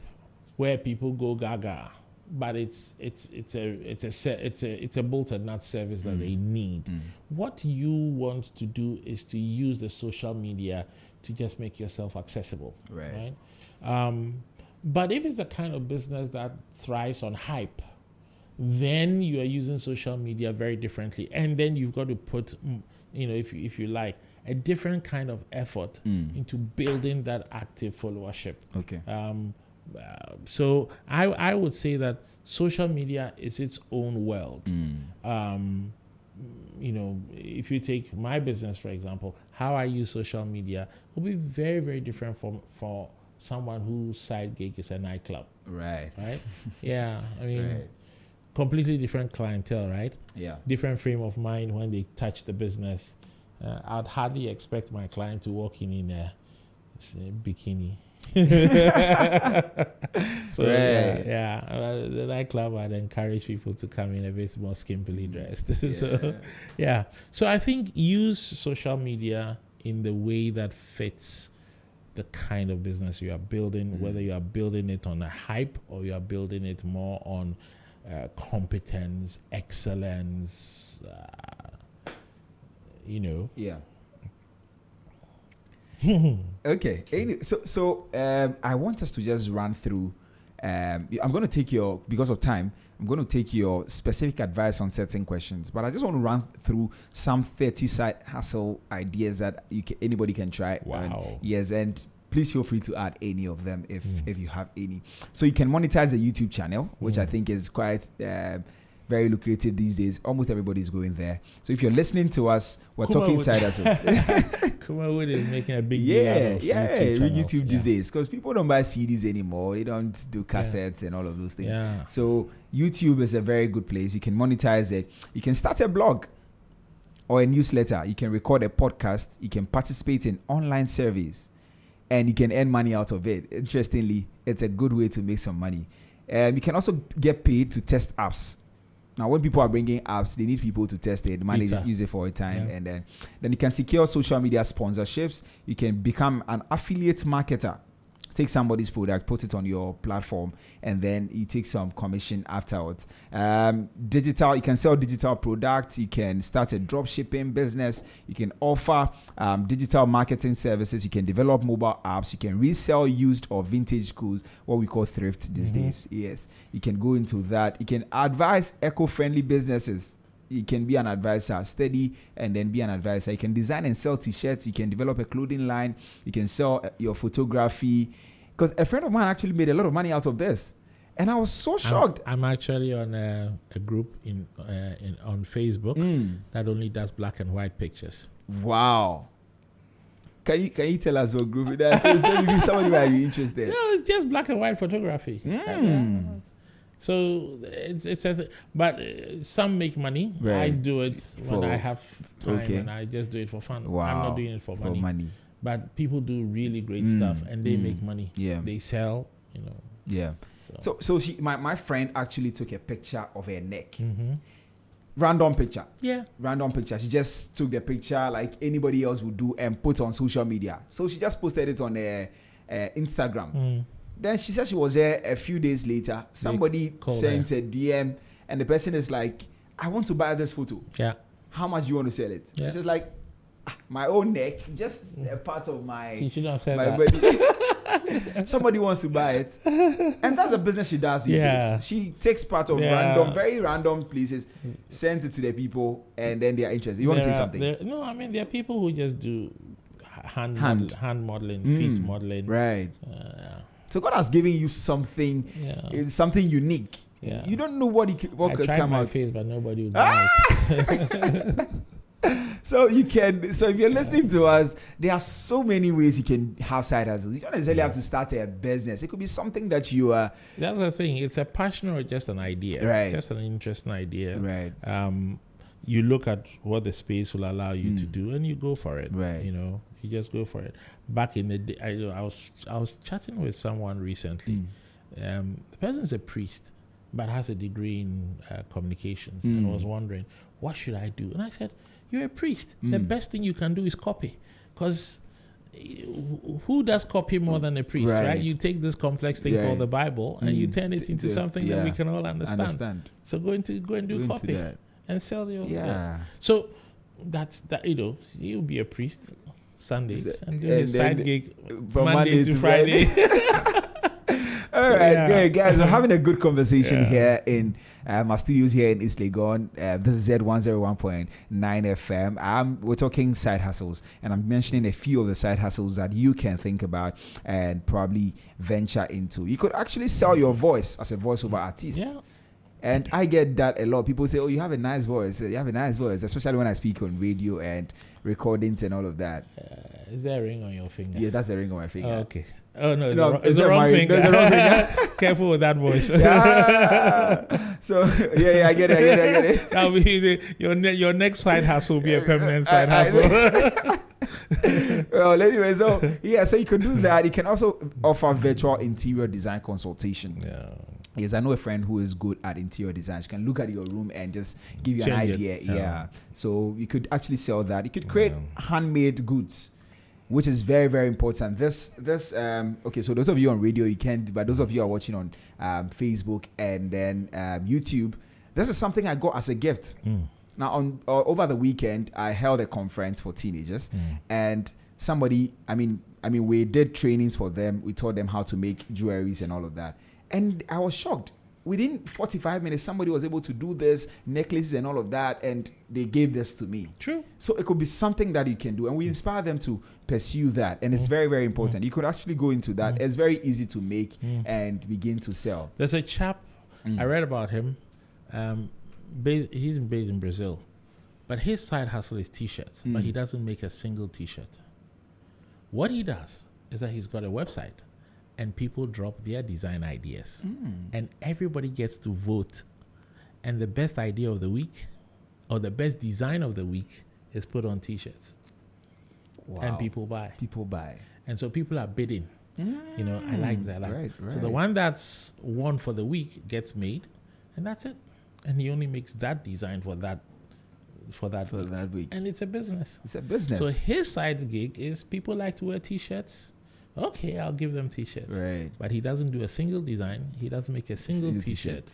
where people go gaga, but it's a bolt and nut service that they need, what you want to do is to use the social media to just make yourself accessible, right? But if it's the kind of business that thrives on hype, then you are using social media very differently, and then you've got to put, if you like, a different kind of effort into building that active follower-ship. Okay. So I would say that social media is its own world. If you take my business, for example, how I use social media will be very, very different for someone whose side gig is a nightclub. Right. Yeah. Completely different clientele, right? Yeah. Different frame of mind when they touch the business. I'd hardly expect my client to walk in a bikini. So the nightclub, I'd encourage people to come in a bit more skimpily dressed. So I think use social media in the way that fits the kind of business you are building, whether you are building it on a hype or you are building it more on competence, excellence, Yeah. Okay. So I want us to just run through I'm going to take because of time, I'm going to take your specific advice on certain questions, but I just want to run through some 30 side hustle ideas that anybody can try. Wow. And please feel free to add any of them if you have any. So you can monetize a YouTube channel, which I think is quite very lucrative these days. Almost everybody's going there. So if you're listening to us, we're talking side hustles. Kumawood is making a big deal out of YouTube these days, because people don't buy CDs anymore. They don't do cassettes and all of those things. Yeah. So YouTube is a very good place. You can monetize it. You can start a blog or a newsletter. You can record a podcast. You can participate in online surveys, and you can earn money out of it. Interestingly, it's a good way to make some money. You can also get paid to test apps. Now, when people are bringing apps, they need people to test it, use it for a time, and then you can secure social media sponsorships. You can become an affiliate marketer. Take somebody's product, put it on your platform, and then you take some commission afterwards. Digital, you can sell digital products. You can start a drop shipping business. You can offer digital marketing services. You can develop mobile apps. You can resell used or vintage goods, what we call thrift these days. Yes, you can go into that. You can advise eco-friendly businesses. You can be an advisor, study and then be an advisor. You can design and sell t-shirts. You can develop a clothing line. You can sell your photography. Because a friend of mine actually made a lot of money out of this, and I was so shocked. I'm actually on a group on Facebook that only does black and white pictures. Wow. Can you tell us what group that is? Maybe somebody might be interested. No, it's just black and white photography. So but some make money. Right. I do it when I have time, and I just do it for fun. Wow. I'm not doing it for money. But people do really great stuff, and they make money. Yeah, they sell. Yeah. So my friend actually took a picture of her neck. Random picture. Yeah. Random picture. She just took the picture like anybody else would do and put on social media. So she just posted it on Instagram. Then she said she was there a few days later. Somebody sent a DM, and the person is like, I want to buy this photo. Yeah. How much do you want to sell it? Yeah. She's like, my own neck, just a part of my body. Somebody wants to buy it. And that's a business she does these days. She takes part of very random places, sends it to the people, and then they are interested. You want to say something? There are people who just do hand modeling, feet modeling. Right. So God has given you something unique. Yeah. You don't know what could come out. I tried my face, but nobody would buy it. So if you're listening to us, there are so many ways you can have side hustles. You don't necessarily have to start a business. It could be something that you are. That's the thing. It's a passion or just an idea. Right. Just an interesting idea. Right. You look at what the space will allow you to do, and you go for it. Right. You just go for it. Back in the day, I was chatting with someone recently. The person is a priest, but has a degree in communications, and I was wondering, what should I do? And I said, you're a priest. The best thing you can do is copy, because who does copy more than a priest, right? You take this complex thing called the Bible and you turn it into something that we can all understand. So go and do copy and sell your So that's that. You'll be a priest Sundays and do a side gig from Monday to Friday. All right, great guys. We're having a good conversation here in our studios here in East Legon. This is Z101.9 FM. We're talking side hustles, and I'm mentioning a few of the side hustles that you can think about and probably venture into. You could actually sell your voice as a voiceover artist. Yeah. And I get that a lot. People say, oh, you have a nice voice. You have a nice voice, especially when I speak on radio and recordings and all of that. Is there a ring on your finger? Yeah, that's a ring on my finger. Oh, okay. Oh, no, it's the wrong finger. Careful with that voice. So, I get it. That'll be your next side hustle will be a permanent side hustle. Well, anyway, so you can do that. You can also offer virtual interior design consultation. Yeah. Yes, I know a friend who is good at interior design. She can look at your room and just give you an idea. Yeah. So you could actually sell that. You could create handmade goods, which is very, very important. Okay, so those of you on radio, you can't, but those of you who are watching on Facebook and then YouTube, this is something I got as a gift. Now, over the weekend, I held a conference for teenagers, and somebody, we did trainings for them. We taught them how to make jewelries and all of that. And I was shocked. Within 45 minutes, somebody was able to do this, necklaces and all of that, and they gave this to me. True. So it could be something that you can do, and we inspire them to pursue that, and it's very, very important. You could actually go into that. It's very easy to make and begin to sell. There's a chap, I read about him. He's based in Brazil, but his side hustle is T-shirts, but he doesn't make a single T-shirt. What he does is that he's got a website, and people drop their design ideas, and everybody gets to vote. And the best idea of the week, or the best design of the week, is put on T-shirts. Wow. And people buy. People buy. And so people are bidding. You know, I like that. Right. So the one that's won for the week gets made, and that's it. And he only makes that design for that week. And it's a business. It's a business. So his side gig is people like to wear T-shirts. Okay, I'll give them T-shirts. Right. But he doesn't do a single design. He doesn't make a single T-shirt.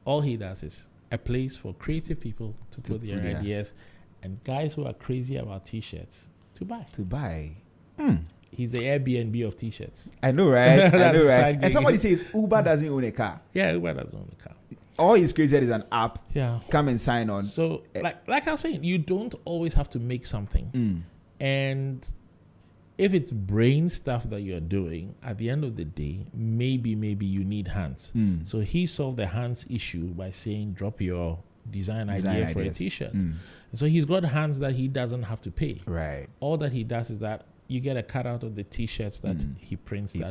All he does is a place for creative people to put their ideas, and guys who are crazy about T-shirts to buy. He's the Airbnb of T-shirts. I know, right? I know, right? gig. And somebody says Uber doesn't own a car. Yeah, Uber doesn't own a car. All he's created is an app. Yeah. Come and sign on. So, like I was saying, you don't always have to make something. And if it's brain stuff that you're doing, at the end of the day, maybe you need hands. So he solved the hands issue by saying, drop your design idea for a T-shirt. So he's got hands that he doesn't have to pay. Right. All that he does is that you get a cutout of the T-shirts that he prints week.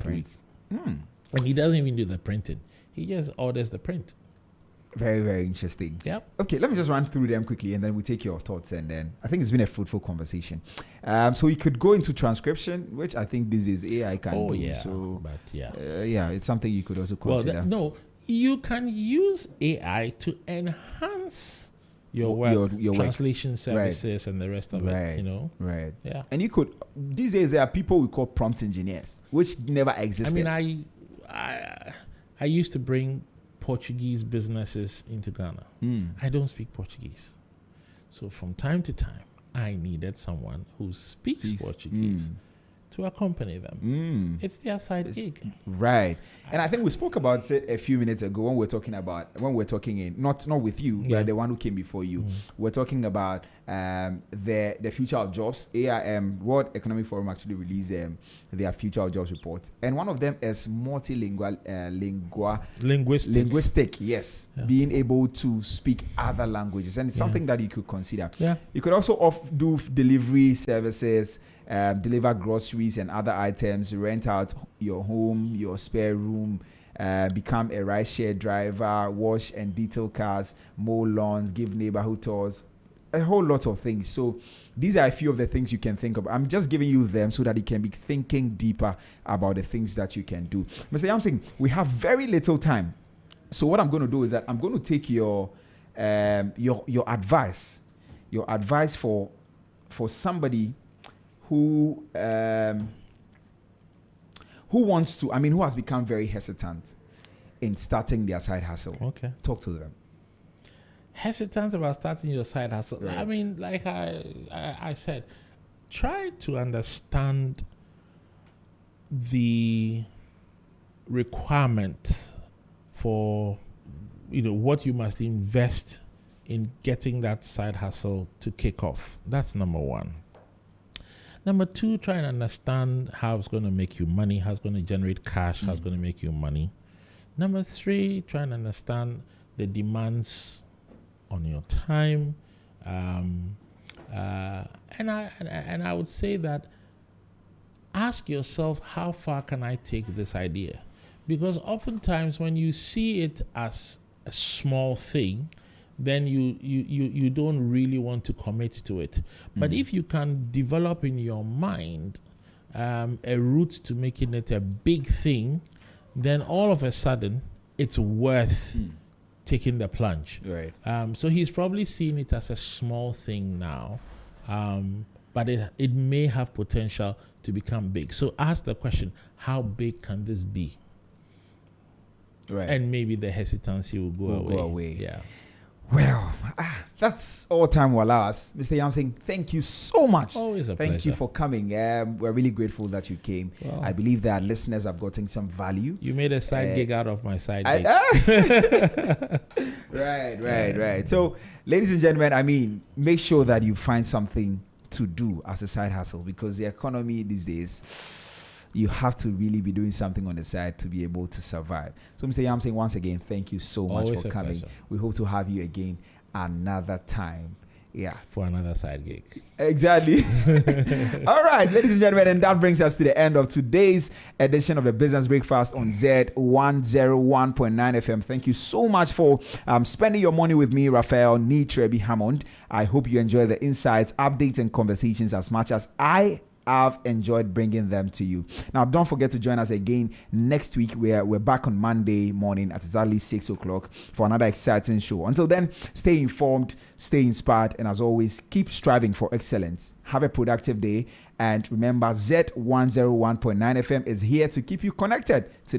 And he doesn't even do the printing. He just orders the print. Very, very interesting. Yep. Okay, let me just run through them quickly, and then we take your thoughts. And then I think it's been a fruitful conversation. So we could go into transcription, which I think this is AI can do. Oh, yeah. So, but yeah. It's something you could also consider. No, you can use AI to enhance your work, your translation services and the rest of it, you know? Right. Yeah. And you could, these days there are people we call prompt engineers, which never existed. I mean, I used to bring Portuguese businesses into Ghana. I don't speak Portuguese. So from time to time, I needed someone who speaks Portuguese to accompany them. It's their side gig. Right. And I think we spoke about it a few minutes ago when we're talking not with you, but the one who came before you. We're talking about the future of jobs. World Economic Forum actually released their future of jobs report. And one of them is linguistic, yes. Yeah. Being able to speak other languages. And it's something that you could consider. Yeah. You could also do delivery services, deliver groceries and other items, rent out your home, your spare room, become a ride-share driver, wash and detail cars, mow lawns, give neighborhood tours, a whole lot of things. So these are a few of the things you can think of. I'm just giving you them so that you can be thinking deeper about the things that you can do. Mr. Yamsing, we have very little time. So what I'm going to do is that I'm going to take your advice for somebody who wants to, who has become very hesitant in starting their side hustle. Okay. Talk to them. Hesitant about starting your side hustle. Right. I mean, like I said, try to understand the requirement for, what you must invest in getting that side hustle to kick off. That's number one. Number two, try and understand how it's going to make you money, how it's going to generate cash, how it's going to make you money. Number three, try and understand the demands on your time. And I would say that ask yourself, how far can I take this idea? Because oftentimes when you see it as a small thing, then you don't really want to commit to it. But if you can develop in your mind a route to making it a big thing, then all of a sudden it's worth taking the plunge. Right. So he's probably seeing it as a small thing now, but it may have potential to become big. So ask the question, how big can this be? Right. And maybe the hesitancy will go away. Yeah. Well, that's all time will allow us. Mr. Yamsing, thank you so much. Always a Thank pleasure. you for coming. We're really grateful that you came. Well, I believe that listeners have gotten some value. You made a side gig out of my side gig. Right. So, ladies and gentlemen, I mean, make sure that you find something to do as a side hustle, because the economy these days, you have to really be doing something on the side to be able to survive. So, Mr. Yamsing, once again, thank you so much Always for a coming. pleasure. We hope to have you again another time. Yeah. For another side gig. Exactly. All right, ladies and gentlemen, and that brings us to the end of today's edition of the Business Breakfast on Z101.9 FM. Thank you so much for spending your money with me, Raphael Trebi Hammond. I hope you enjoy the insights, updates, and conversations as much as I've enjoyed bringing them to you. Now, don't forget to join us again next week. We're back on Monday morning at exactly 6 o'clock for another exciting show. Until then, stay informed, stay inspired, and as always, keep striving for excellence. Have a productive day. And remember, Z101.9 FM is here to keep you connected to the